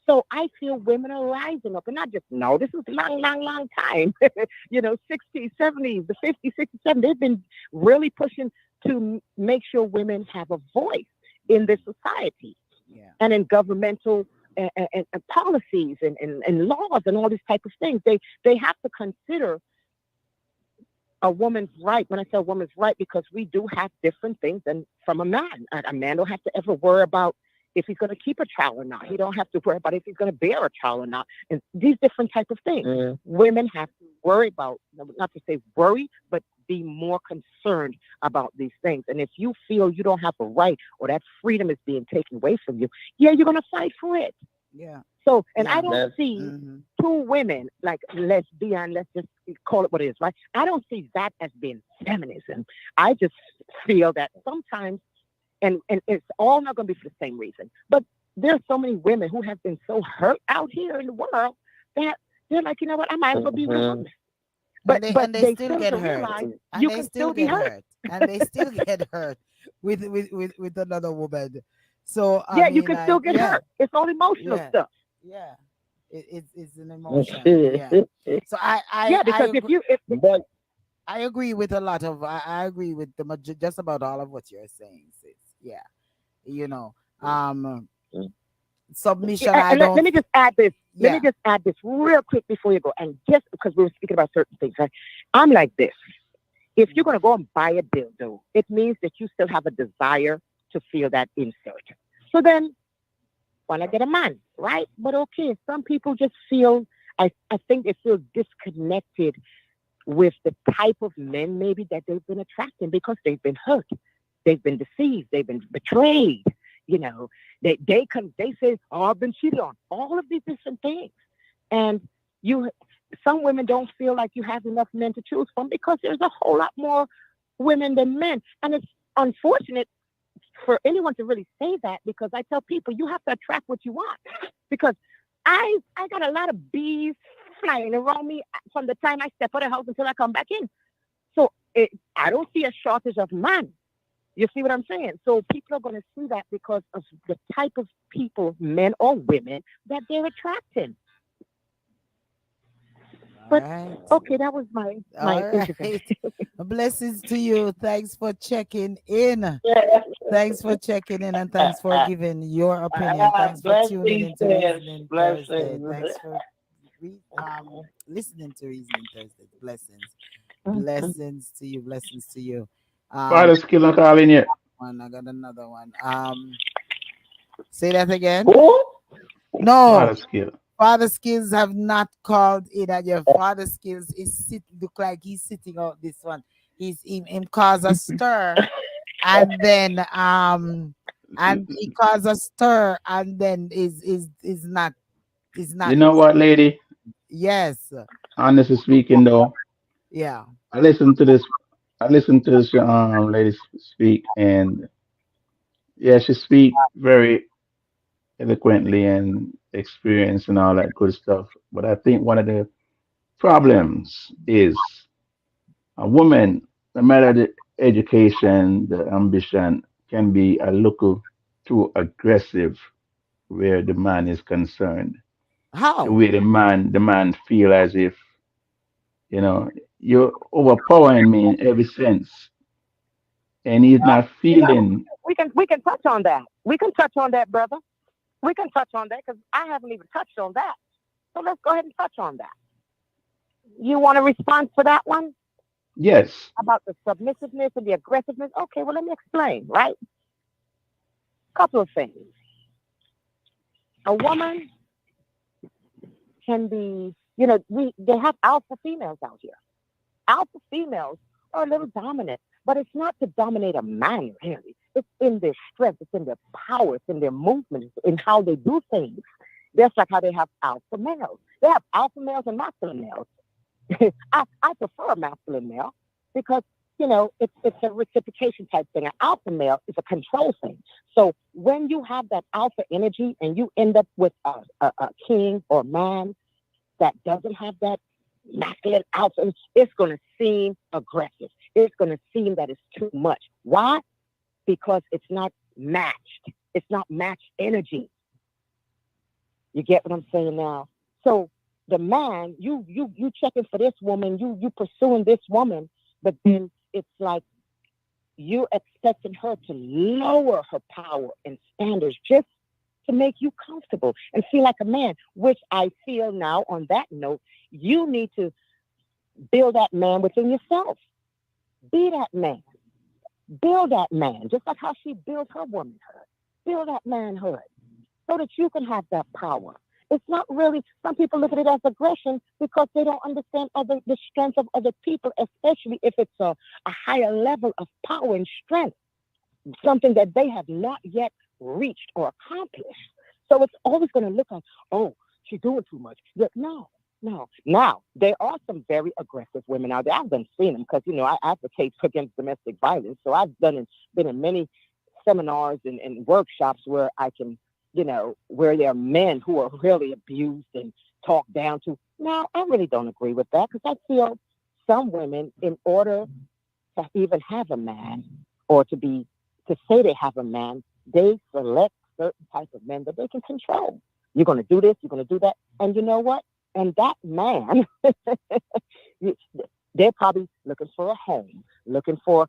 So I feel women are rising up, and not just, no, this is a long, long, long time. 60s, 70s, the 50s, 60s, 70s. They've been really pushing to make sure women have a voice in this society Yeah. and in governmental and policies and laws and all these type of things. They have to consider a woman's right. When I say a woman's right, because we do have different things than from a man. A man don't have to ever worry about if he's going to keep a child or not. He don't have to worry about if he's going to bear a child or not. And these different type of things. Mhm. Women have to worry about, not to say worry, but be more concerned about these things. And if you feel you don't have a right or that freedom is being taken away from you, yeah, you're going to fight for it. Yeah. So, and I Yeah. don't That's see Mm-hmm. two women, like lesbian, let's just call it what it is, right? I don't see that as being feminism. I just feel that sometimes, and it's all not going to be for the same reason, but there's so many women who have been so hurt out here in the world that they're like, you know what, I might as well be with a mhm. woman. But And they they still fail get to hurt. realize And you they can still still be get hurt. hurt. And they still get hurt. with another woman. So I Yeah, you mean, can still like, get yeah, hurt. It's all emotional yeah, stuff. yeah. It's an emotion. Yeah. So Yeah, because if you if But I agree with a lot of I agree with just about all of what you're saying, sis. Yeah. You know, um, submission. I and let don't. me just add this. Let me Yeah. just add this real quick before you go. And just because we were speaking about certain things, right? I'm like this. If you're Mm. going to go and buy a dildo, it means that you still have a desire to feel that insert. So then, want to get a man, right? But okay, some people just feel, I think they feel disconnected with the type of men maybe that they've been attracting because they've been hurt, they've been deceived, they've been betrayed. You know, they say, "Oh, I've been cheated on." All of these different things, and you, some women don't feel like you have enough men to choose from because there's a whole lot more women than men, and it's unfortunate for anyone to really say that because I tell people you have to attract what you want because I got a lot of bees flying around me from the time I step out of the house until I come back in. So I don't see a shortage of men. You see what I'm saying? So people are going to see that because of the type of people, men or women, that they're attracting. All But right. okay, that was my All intervention. right. Blessings to you. Thanks for checking in. yeah, Thanks for checking in and thanks for giving your opinion. Thanks for tuning blessings, into sis. Reasoning Thursday. Blessings. Thanks for listening to Reasoning Thursday. Blessings. Blessings to you. Blessings to you. Um Father skill not calling yet. one, I got another one. Say that again. Who? No, Father skill. Father Skills have not called in, and your Father Skills is look like he's sitting out this one. Him cause a stir, and then he cause a stir, and then is not You know what, lady? yes, Honestly speaking, though, yeah. I listened to this. I listened to this lady speak, and yeah, she speak very eloquently and experience and all that good stuff. But I think one of the problems is a woman, no matter the education, the ambition, can be a little too aggressive where the man is concerned. The How? way the man feel as if, you know, you're overpowering me in every sense. And he's not Yeah, feeling. we can touch on that. We can touch on that, brother. We can touch on that because I haven't even touched on that. So let's go ahead and touch on that. You want a response for that one Yes, about the submissiveness and the aggressiveness? Okay, well, let me explain, right? Couple of things. A woman can be, they have alpha females out here. Alpha females are a little dominant, but it's not to dominate a man, really. It's in their strength, it's in their power, it's in their movement, it's in how they do things. Just like how they have alpha males. They have alpha males and masculine males. I prefer a masculine male because it's a reciprocation type thing. An alpha male is a control thing. So when you have that alpha energy and you end up with a king or man that doesn't have that masculine alpha, it's going to seem aggressive. It's going to seem that it's too much. Why? Because it's not matched. It's not matched energy. You get what I'm saying now? So the man, you checking for this woman, you pursuing this woman, but then it's like you expecting her to lower her power and standards just to make you comfortable and feel like a man, which I feel now on that note, you need to build that man within yourself. Be that man. Build that man, just like how she built her womanhood. Build that manhood so that you can have that power. It's not really, some people look at it as aggression because they don't understand the strength of other people, especially if it's a higher level of power and strength, something that they have not yet reached or accomplished. So it's always going to look like, oh, she's doing too much. Look, no, no. Now, there are some very aggressive women out there. I've been seeing them because, I advocate against domestic violence. So I've been in many seminars and workshops where I can, where there are men who are really abused and talked down to. Now, I really don't agree with that because I feel some women, in order to even have a man or to be to say they have a man, they select certain type of men that they can control. You're going to do this, you're going to do that. And you know what? And that man, they're probably looking for a home, looking for,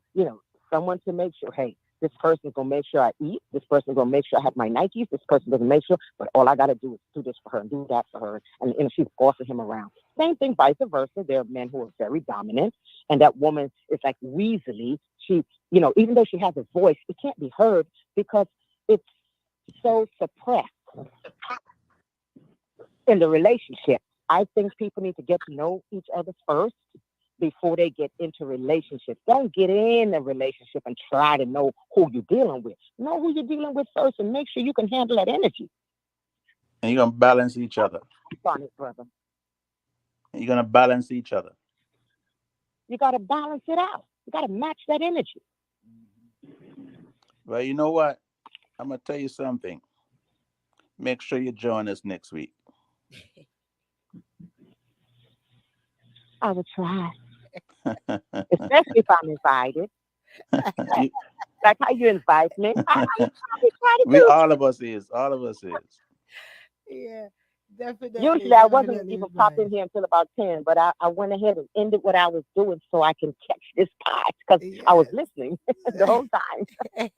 someone to make sure, hey, this person's going to make sure I eat. This person's going to make sure I have my Nikes. This person doesn't make sure, but all I got to do is do this for her and do that for her. And she's bossing him around. Same thing, vice versa. There are men who are very dominant, and that woman is like weaselly. She, even though she has a voice, it can't be heard because it's so suppressed in the relationship. I think people need to get to know each other first before they get into relationships. Don't get in a relationship and try to know who you're dealing with. Know who you're dealing with first and make sure you can handle that energy. And you're gonna balance each other. On it, brother. You're gonna balance each other. You got to balance it out. You got to match that energy. Well, you know what? I'm gonna tell you something. Make sure you join us next week. I will try, especially if I'm invited. You- Like how you invite me. I will try to we do. all of us is. All of us is. Yeah, definitely, Usually I wasn't definitely even is pop in nice. here until about 10, but I went ahead and ended what I was doing so I can catch this part because I was Yes. listening the whole time.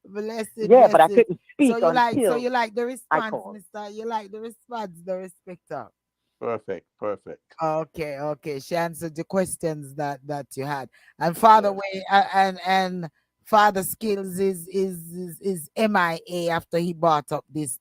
Blessed, Yeah, but I blessed. couldn't So speak you until like the I response, called. Mister. You like the response, the respecter. Perfect. Perfect. Okay, okay. She answered the questions that you had. And Father Yes. Way and Father Skills is MIA after he brought up this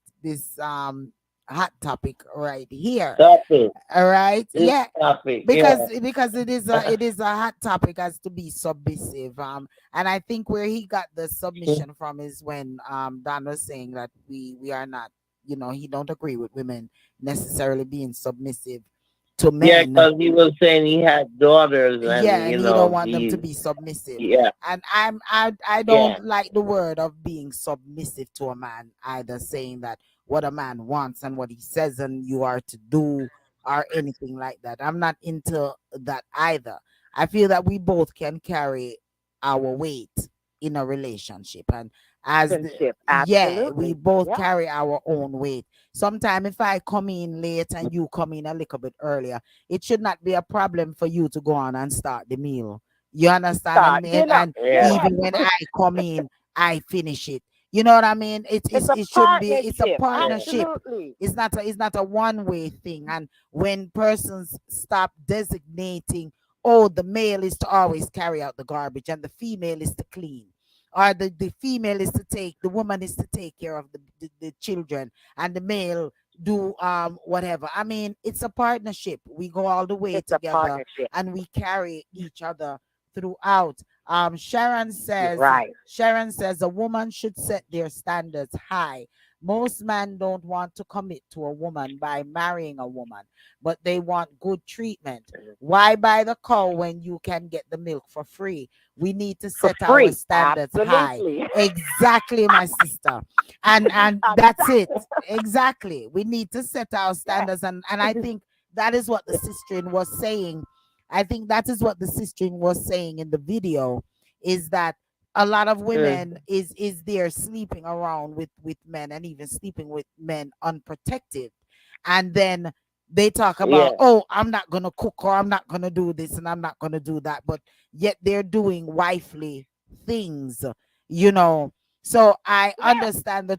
hot topic right here. Topic. All right. This Yeah. topic, Because yeah. it is a hot topic as to be submissive. And I think where he got the submission from is when Dan was saying that we are not, he don't agree with women necessarily being submissive to Yeah, men. because he was saying he had daughters and, Yeah, and he don't want them to be submissive. yeah, And I yeah. don't like the word of being submissive to a man either, saying that what a man wants and what he says and you are to do or anything like that. I'm not into that either. I feel that we both can carry our weight in a relationship, and as the Friendship, yeah, we absolutely. both Yeah, carry our own weight. Sometimes if I come in late and you come in a little bit earlier, it should not be a problem for you to go on and start the meal. You understand? start dinner. And Yeah. Yeah, even when I come in, I finish it. You know what I mean? it's a It shouldn't be. It's a partnership. Yeah. partnership. Absolutely. It's not a one way thing. And when persons stop designating, oh, the male is to always carry out the garbage and the female is to clean, or the female is to take, the woman is to take care of the children, and the male do whatever. I mean, it's a partnership. We go all the way It's a together partnership. and we carry each other throughout. um sharon You're says right. sharon says a woman should set their standards high. Most men don't want to commit to a woman by marrying a woman, but they want good treatment. Why buy the cow when you can get the milk for free? We need to For set our free. standards high. Absolutely. Exactly, my sister. And that's it. Exactly. Exactly. We need to set our Yeah. standards, and I think that is what the sister was saying. I think that is what the sister was saying in the video, is that a lot of Mm. women is there sleeping around with men and even sleeping with men unprotected, and then they talk about, Yeah. oh, I'm not gonna cook, or I'm not gonna do this, and I'm not gonna do that, but yet they're doing wifely things, you know. So I Yeah. understand the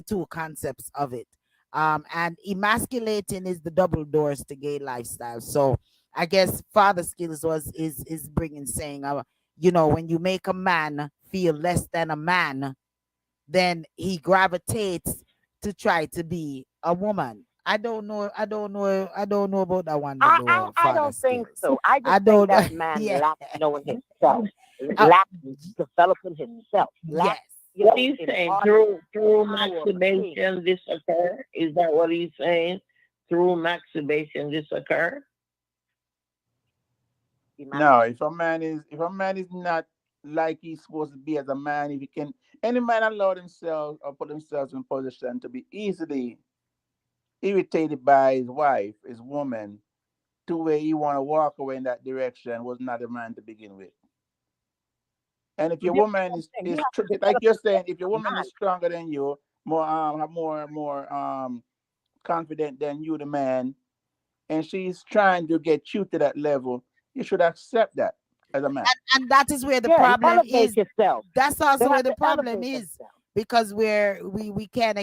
two concepts of it. And emasculating is the double doors to gay lifestyle. So I guess Father Skills is bringing, saying, when you make a man feel less than a man, then he gravitates to try to be a woman. I don't know about that one, I, I, though, I Father don't think Skills. so. I just I think don't. that man Yeah. lacks knowing himself, Uh, lacks developing himself, lacks, yes. What he's saying, embodying through power of a king. masturbation this occur? Is that what he's saying? Through masturbation this occur? No, if a man is not like he's supposed to be as a man, if he can, any man allow themselves or put themselves in position to be easily irritated by his wife, his woman, to where he want to walk away in that direction, was not a man to begin with. And if You your get woman what I'm saying? You is have to like develop you're yourself saying, if as your a woman man. is stronger than you, more have more confident than you, the man, and she's trying to get you to that level, you should accept that as a man. And that is where the Yeah, problem elevate is. yourself. That's They also where have the to problem elevate is, themselves because we can't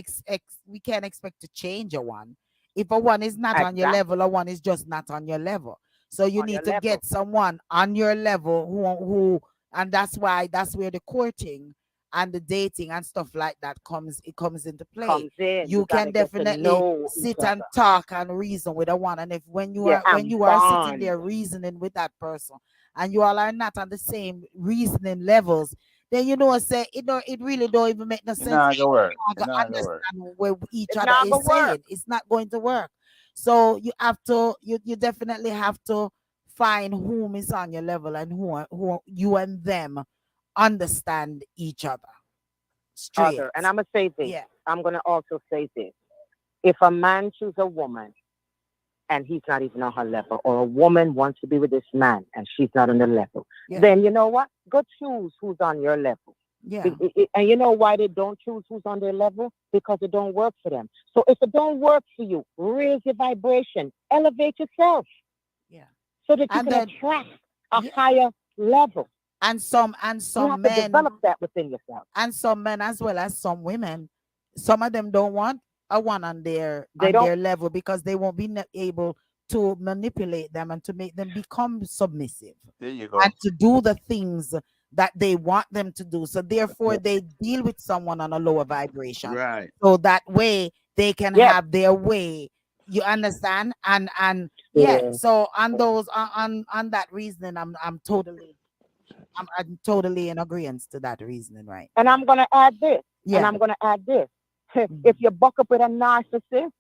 we can't expect to change a one if a one is not on your exactly level, a one is just not on your level. So you on your need to level. get someone on your level who and that's where the courting and the dating and stuff like that comes into play. Comes in. You You got can to get to definitely know each sit and other. talk and reason with a one, and if Yeah, when and you are sitting bond. there reasoning with that person and you all are not on the same reasoning levels, then say it really don't even make no It's sense. not gonna work. Not It's gonna not gonna work. understand what each It's other not is gonna work. saying. It's not going to work. So you have to you definitely have to find whom is on your level and who you and them understand each other straight. Other, and I'm gonna say this. Yeah. I'm gonna also say this. If a man chooses a woman and he's not even on her level, or a woman wants to be with this man and she's not on the level, Yeah. then you know what? Go choose who's on your level. Yeah. And you know why they don't choose who's on their level? Because it don't work for them. So if it don't work for you, raise your vibration, elevate yourself Yeah. so that you And can then attract a yeah, higher level. and You some have to men develop that within yourself. and some men as well as some women, some of them don't want a one They on don't. their level because they won't be able to manipulate them and to make them become submissive There you and go. to do the things that they want them to do. So therefore they deal with someone on a lower vibration, Right. so that way they can Yes. have their way. You understand? And yeah, Yeah. so on those on that reasoning, I'm totally in agreement to that reasoning, right? And I'm gonna add this. And Yeah. I'm gonna add this. If Mhm. you buck up with a narcissist,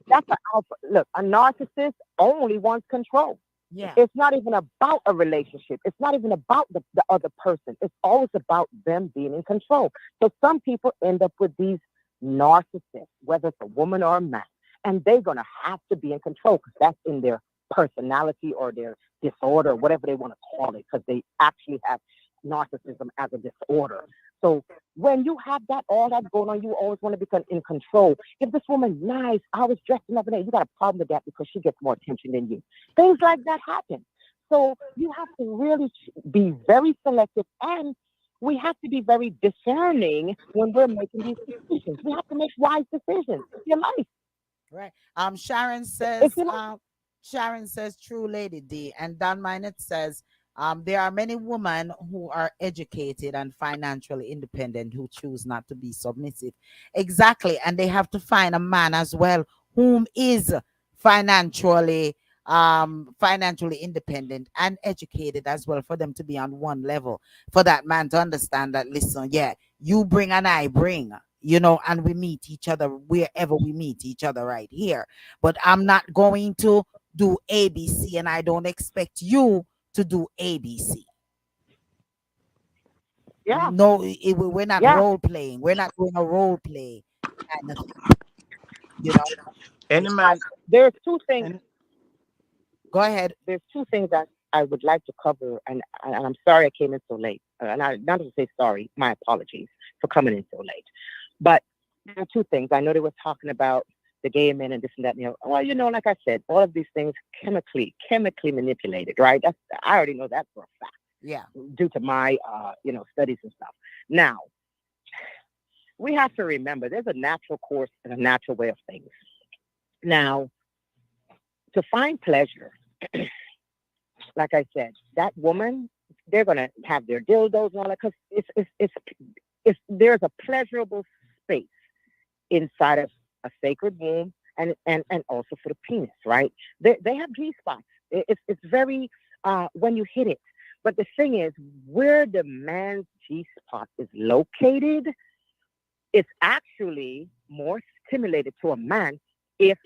that's an alpha. Look, a narcissist only wants control. Yeah. It's not even about a relationship. It's not even about the other person. It's always about them being in control. So some people end up with these narcissists, whether it's a woman or a man, and they're going to have to be in control because that's in their personality or their disorder, whatever they want to call it, because they actually have narcissism as a disorder. So when you have that, all that going on, you always want to be in control. If this woman nice, I was dressing up in there, you got a problem with that because she gets more attention than you. Things like that happen. So you have to really be very selective, and we have to be very discerning when we're making these decisions. We have to make wise decisions. It's your life. Right. It's your life. Sharon says, true lady D. And Don Minot says, there are many women who are educated and financially independent who choose not to be submissive. Exactly. And they have to find a man as well whom is financially financially independent and educated as well, for them to be on one level, for that man to understand that, listen, yeah, you bring and I bring, and we meet each other wherever we meet each other, right here. But I'm not going to do ABC, and I don't expect you to do ABC. Yeah, No, we're not yeah. role playing. We're not doing a role play kind of thing, you know. Any man There's two things. and Go ahead. There's two things that I would like to cover, and I'm sorry I came in so late. And I not to say sorry, my apologies for coming in so late. But there are two things. I know they were talking about the gay men and this and that. Well, like I said, all of these things chemically manipulated, right? I already know that for a fact Yeah. due to my studies and stuff. Now we have to remember there's a natural course and a natural way of things. Now, to find pleasure, like I said, that woman, they're gonna have their dildos and all that because it's there's a pleasurable space inside of a sacred womb and also for the penis, right? They have G spots. It's very when you hit it. But the thing is, where the man's G spot is located, it's actually more stimulated to a man if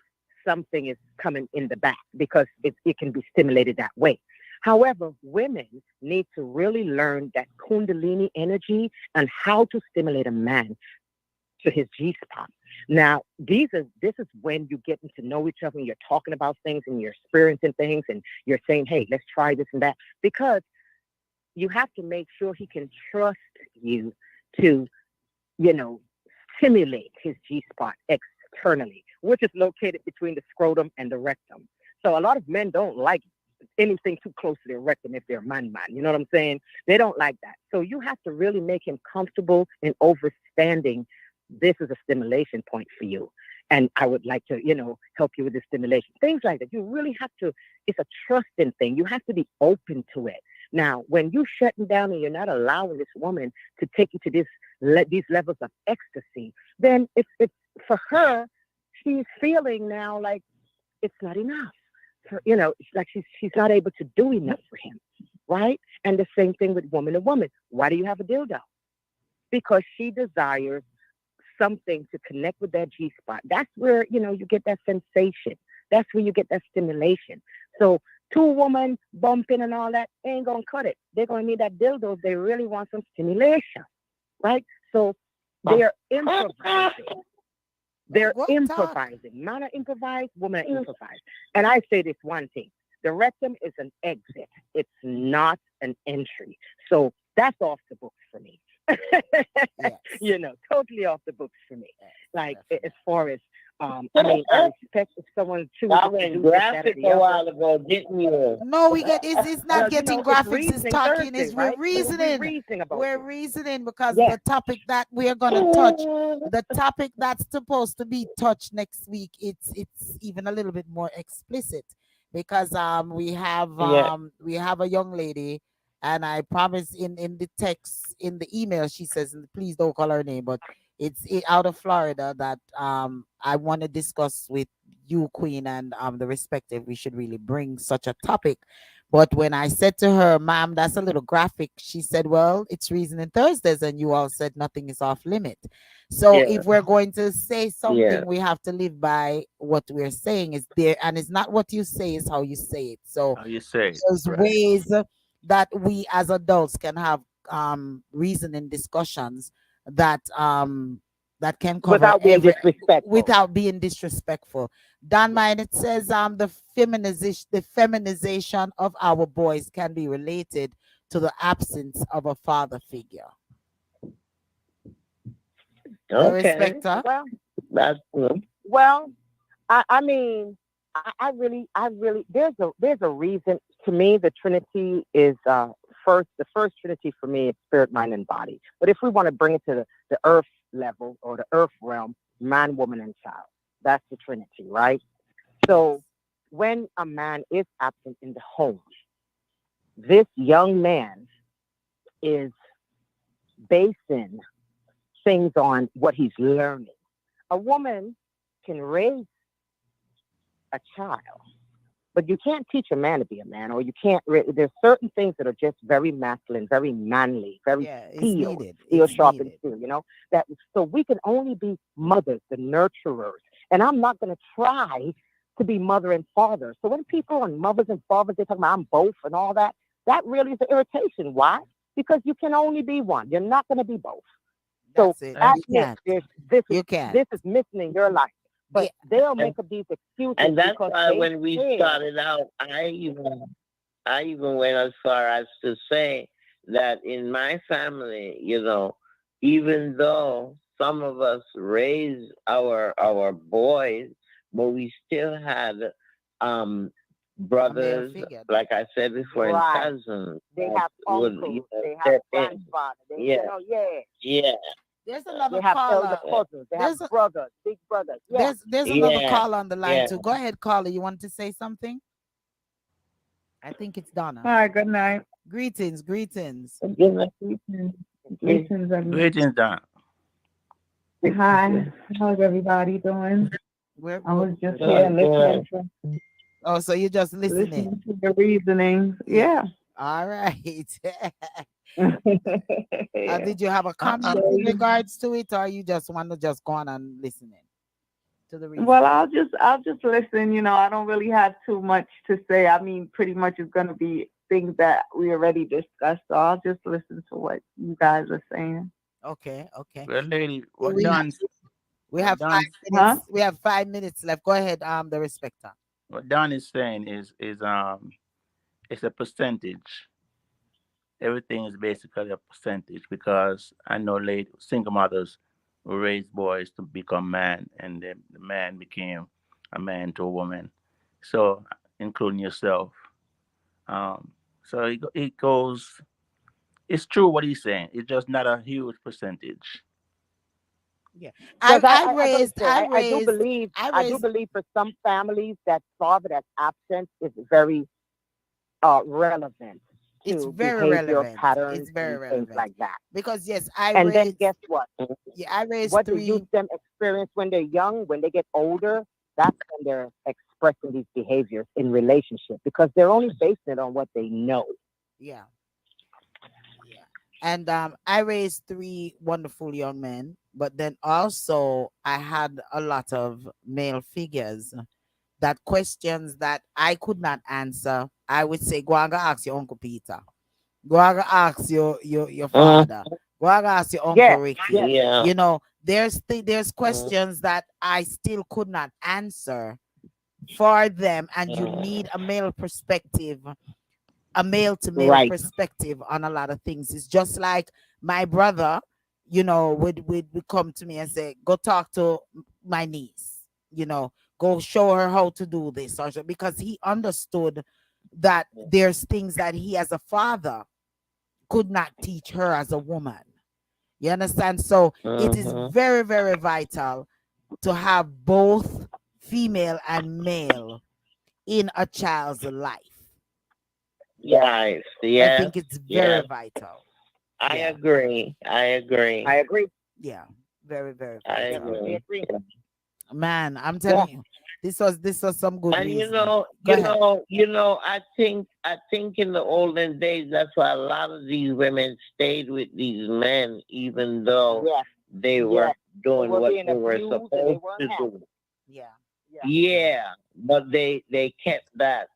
something is coming in the back because it can be stimulated that way. However, women need to really learn that Kundalini energy and how to stimulate a man to his G spot. Now, this is when you're getting to know each other and you're talking about things and you're experiencing things and you're saying, hey, let's try this and that. Because you have to make sure he can trust you to, you know, stimulate his G spot externally, which is located between the scrotum and the rectum. So a lot of men don't like anything too close to their rectum if they're a man. You know what I'm saying? They don't like that. So you have to really make him comfortable in overstanding this is a stimulation point for you. And I would like to, help you with the stimulation. Things like that. You really have to, it's a trusting thing. You have to be open to it. Now, when you're shutting down and you're not allowing this woman to take you to these levels of ecstasy, then it's for her, she's feeling now like it's not enough. It's like she's not able to do enough for him, right? And the same thing with woman to woman. Why do you have a dildo? Because she desires something to connect with that G spot. That's where, you get that sensation. That's where you get that stimulation. So two women bumping and all that ain't gonna cut it. They're gonna need that dildo if they really want some stimulation, right? So they're improvising. They're What talk? improvising. Men are improvise, women are improvise. And I say this one thing. The rectum is an exit. It's not an entry. So that's off the books for me. Yes. Totally off the books for me. Yes, Like definitely. as far as I respect if someone chooses That to went do this, that, or graphic the a other. while ago, didn't you? No, we get it's not Well, getting it's graphics, it's reasoning talking, Thursday, is we're right? So we're reasoning. reasoning about We're this. reasoning because Yes. the topic that we are gonna touch, the topic that's supposed to be touched next week, it's even a little bit more explicit because Yeah. we have a young lady, and I promise in the text, in the email, she says, and please don't call her name, but out of Florida, that I want to discuss with you, Queen, and the respective. We should really bring such a topic. But when I said to her, "Ma'am, that's a little graphic," she said, "Well, it's Reasoning Thursdays, and you all said nothing is off limit. So Yeah. if we're going to say Yeah. something, we have to live by what we're saying. Is there, and it's not what you say, is how you say it. So How you say it, there's right? ways that we as adults can have reasoning discussions that that can cover Without being every disrespectful. without being disrespectful. Don Yes. Mine, it says the feminization of our boys can be related to the absence of a father figure. The Okay. respecter. Well, That's good. well, I mean, I really, there's a reason. To me, the Trinity is the first Trinity for me is spirit, mind, and body. But if we want to bring it to the earth level or the earth realm, man, woman, and child, that's the Trinity, right? So Yes. when a man is absent in the home, this young man is basing things on what he's learning. A woman can raise a child, but you can't teach a man to be a man, or you can't. There's certain things that are just very masculine, very manly, very Yeah, it's steel, needed. steel It's sharp and needed. steel. That so we can only be mothers, the nurturers, and I'm not going to try to be mother and father. So when people and mothers and fathers they talk about I'm both and all that, that really is an irritation. Why? Because you can only be one. You're not going to be both. So That's it. You admit can't. there's this is You can't. this is missing in your life. Yeah. But they'll And make up these excuses and that's because why they when we scared. started out, I even went as far as to say that in my family, even though some of us raised our boys, but we still had um A male brothers, figure like there. I said before, and Right. cousins They that have would uncles. They have step in. grandfather. Yeah, Yeah. yeah, There's They another have elder caller. uh, cousins. They have There's a, brothers, big brothers. Yeah. there's another yeah, caller on the line yeah. too. Go ahead, caller. You want to say something? I think it's Donna. Hi, good night. Greetings, greetings. You know, Greetings, yeah. greetings, everyone. Greetings, Don. Hi, how's everybody doing? We're I good. was just We're here good. Good, good. Oh, so you're just listening. listening to the reasonings. Yeah. Yeah. All right. Yeah. Did you have a comment So, in regards to it, or you just want to just go on and listening to the well, reasoning? I'll just listen. I don't really have too much to say. I mean, pretty much it's gonna be things that we already discussed. So I'll just listen to what you guys are saying. Okay, okay. Well, lady, So we what have Don is 5 minutes. Huh? We have 5 minutes left. Go ahead, the respecter. what Don is saying is it's a percentage. everything is basically a percentage because I know late single mothers will raise boys to become man, and then the man became a man to a woman. So, including yourself. Um, so it goes. It's true what he's saying. It's just not a huge percentage. Yeah. Because I gotta I say, raised, I I do raised, believe for some families that father that's absent is very relevant it's to very behavioral relevant. It's patterns very and things relevant like that. because yes, And then guess what? yeah, I raised What the youth three. them experience when they're young, when they get older, that's when they're expressing these behaviors in relationship because they're only basing it on what they know. Yeah. Yeah. And I raised three wonderful young men, but then also I had a lot of male figures that questions that I could not answer. I would say, go and go ask your Uncle Peter. Go and go ask your Mm, father. Go and go ask your Uncle Yes, Ricky. yes. yeah. You know, there's Mm, questions that I still could not answer for them, and you mm, need a male perspective, a male to male Right. perspective on a lot of things. It's just like my brother, you know, would come to me and say, "Go talk to my niece," you know, "Go show her how to do this," or so, because he understood that there's things that he as a father could not teach her as a woman. You understand? So it is mhm. very, very vital to have both female and male in a child's life. Yes. Nice. I Yes. think it's very Yes. vital. I Yeah. agree. I agree. I agree. Yeah. Very, very I vital. Definitely agree. agree. Man, I'm Yeah. telling you, this was some good And reasoning. Go ahead. I think in the olden days, that's why a lot of these women stayed with these men, even though Yes. they were Yes. They doing were what being they were abused and they supposed weren't to happy. do. Yeah. Yeah. Yeah. Yeah, but they kept that,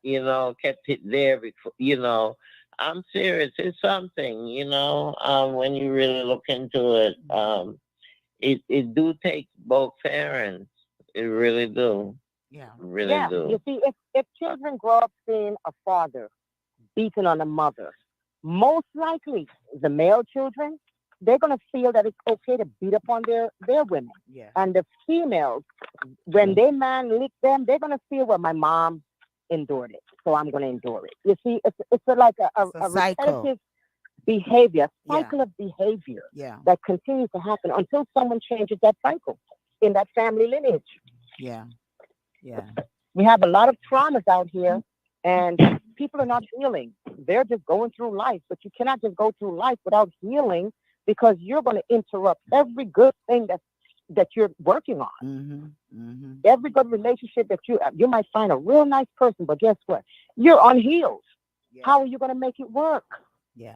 kept it there before, I'm serious. It's something, when you really look into it. It do take both parents. It really do. Yeah. Really Yeah. You do. see, if children grow up seeing a father beating on a mother, most likely the male children, they're gonna feel that it's okay to beat upon their women. Yeah. And the females, when Mm, their man lick them, they're gonna feel well, my mom endured it, so I'm gonna endure it. You see, it's like It's a a cycle. repetitive behavior, Yeah. cycle of behavior Yeah. that continues to happen until someone changes that cycle in that family lineage. Yeah. Yeah. We have a lot of traumas out here, and people are not healing. They're just going through life, but you cannot just go through life without healing because you're going to interrupt every good thing that you're working on. Mm-hmm. Mm-hmm. Every good relationship that you might find a real nice person, but guess what? You're unhealed. Yeah. How are you going to make it work? Yeah.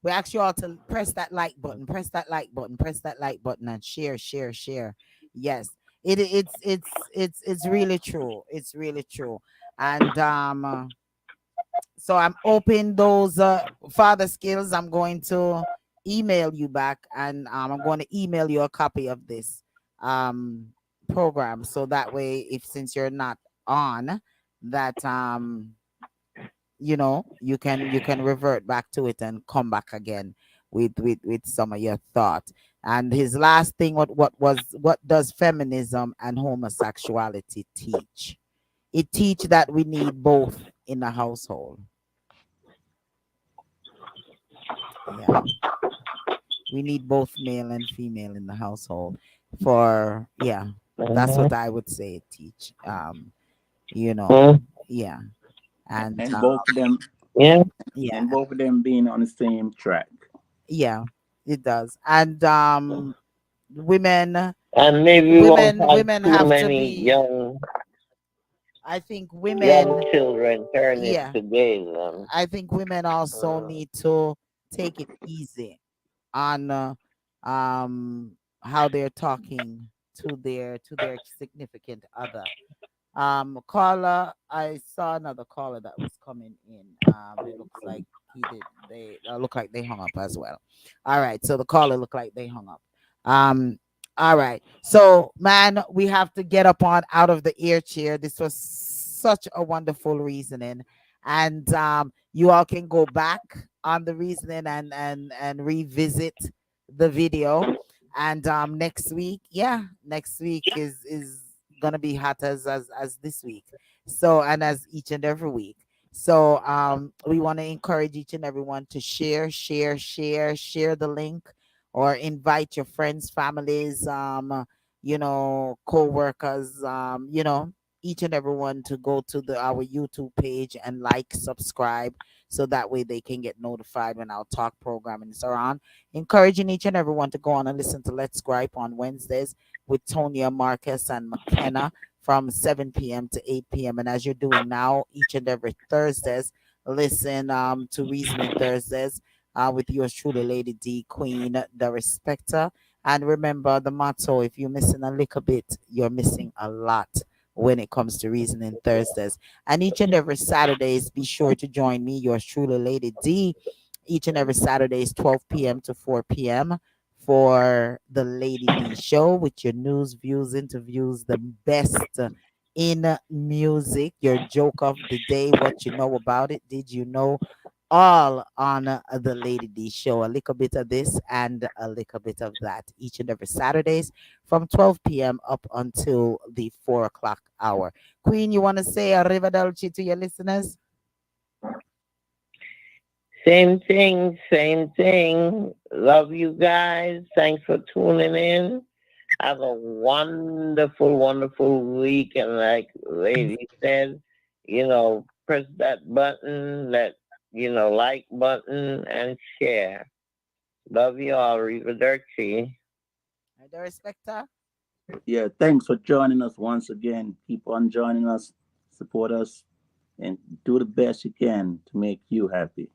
We ask you all to press that like button, press that like button, press that like button, and share, share, share. Yes. It's really true. It's really true. And so I'm open those father skills. I'm going to email you back, and I'm going to email you a copy of this um program, so that way, if since you're not on, that you can revert back to it and come back again with some of your thought. And his last thing, what does feminism and homosexuality teach? It teach that we need both in a household. Yeah, we need both male and female in the household. For yeah, that's what mhm, I would say it teach. You know, mm, yeah, and And both of them yeah. yeah, and both of them being on the same track. yeah, it does. And women And maybe we won't women have women too have to many be, young I think young women, children turning yeah, today. Then. I think women also Mm, need to take it easy on how they're talking to their significant other. Caller, I saw another caller that was coming in. It looks like they look like they hung up as well. All right, so the caller looked like they hung up. Um, all right, so man, we have to get up on out of the air chair. This was such a wonderful reasoning, and you all can go back on the reasoning and revisit the video. And next week, yeah, next week is gonna be hot as this week. So and as each and every week. So we want to encourage each and everyone to share the link, or invite your friends, families, co-workers, each and everyone to go to the our YouTube page and like, subscribe, so that way they can get notified when our talk programmings are on. Encouraging each and everyone to go on and listen to Let's Gripe on Wednesdays with Tonya, Marcus, and McKenna from 7 p.m. to 8 p.m. And as you're doing now, each and every Thursdays, listen to Reasoning Thursdays with yours truly, Lady D, Queen, the Respecter. And remember the motto: if you're missing a little bit, you're missing a lot when it comes to Reasoning Thursdays. And each and every Saturdays, be sure to join me, yours truly, Lady D. Each and every Saturdays, 12 p.m. to 4 p.m. for the Lady D Show with your news, views, interviews, the best in music, your joke of the day, what you know about it, did you know, all on the Lady D Show. A little bit of this and a little bit of that each and every Saturdays from 12 p.m. up until the 4 o'clock hour. Queen, you want to say arrivederci to your listeners? Same thing, same thing. Love you guys. Thanks for tuning in. Have a wonderful, wonderful week. And like Lady said, press that button, like button, and share. Love you all. Arrivederci. The Respecter. Yeah, thanks for joining us once again. Keep on joining us, support us, and do the best you can to make you happy.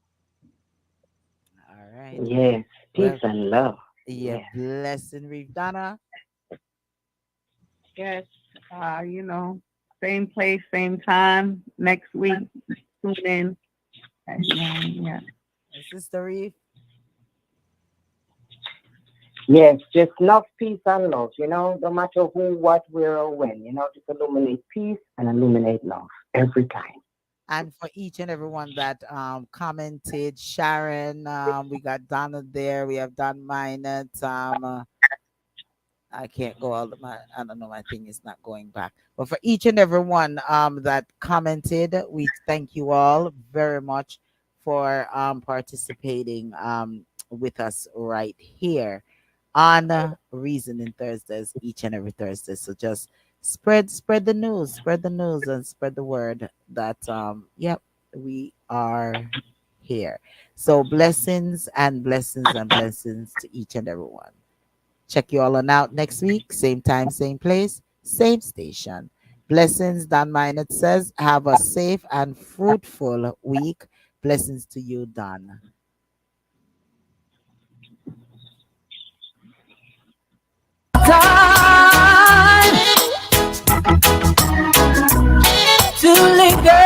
All right. Yes, peace Well, and love. yeah, Yes. blessing, Reef Donna. Yes, same place, same time next week. Tune in. And, yeah. Sister Reef. Yes, just love, peace, and love. No matter who, what, where, or when. Just illuminate peace and illuminate love every time. And for each and everyone that commented, Sharon, we got Donna there, we have Don Minot, I can't go all my, I don't know, my thing is not going back. But for each and every one that commented, we thank you all very much for participating with us right here on Reasoning Thursdays each and every Thursday. So just spread the news and spread the word that yep, we are here. So blessings and blessings and blessings to each and every one. Check you all on out next week. Same time, same place, same station. Blessings, Don Minot says. Have a safe and fruitful week. Blessings to you, Don. Time to linger.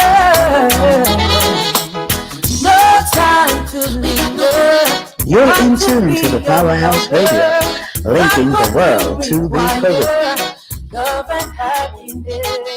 No time to linger. You're in tune to the Powerhouse Radio, linking the world to the present. Love and happiness.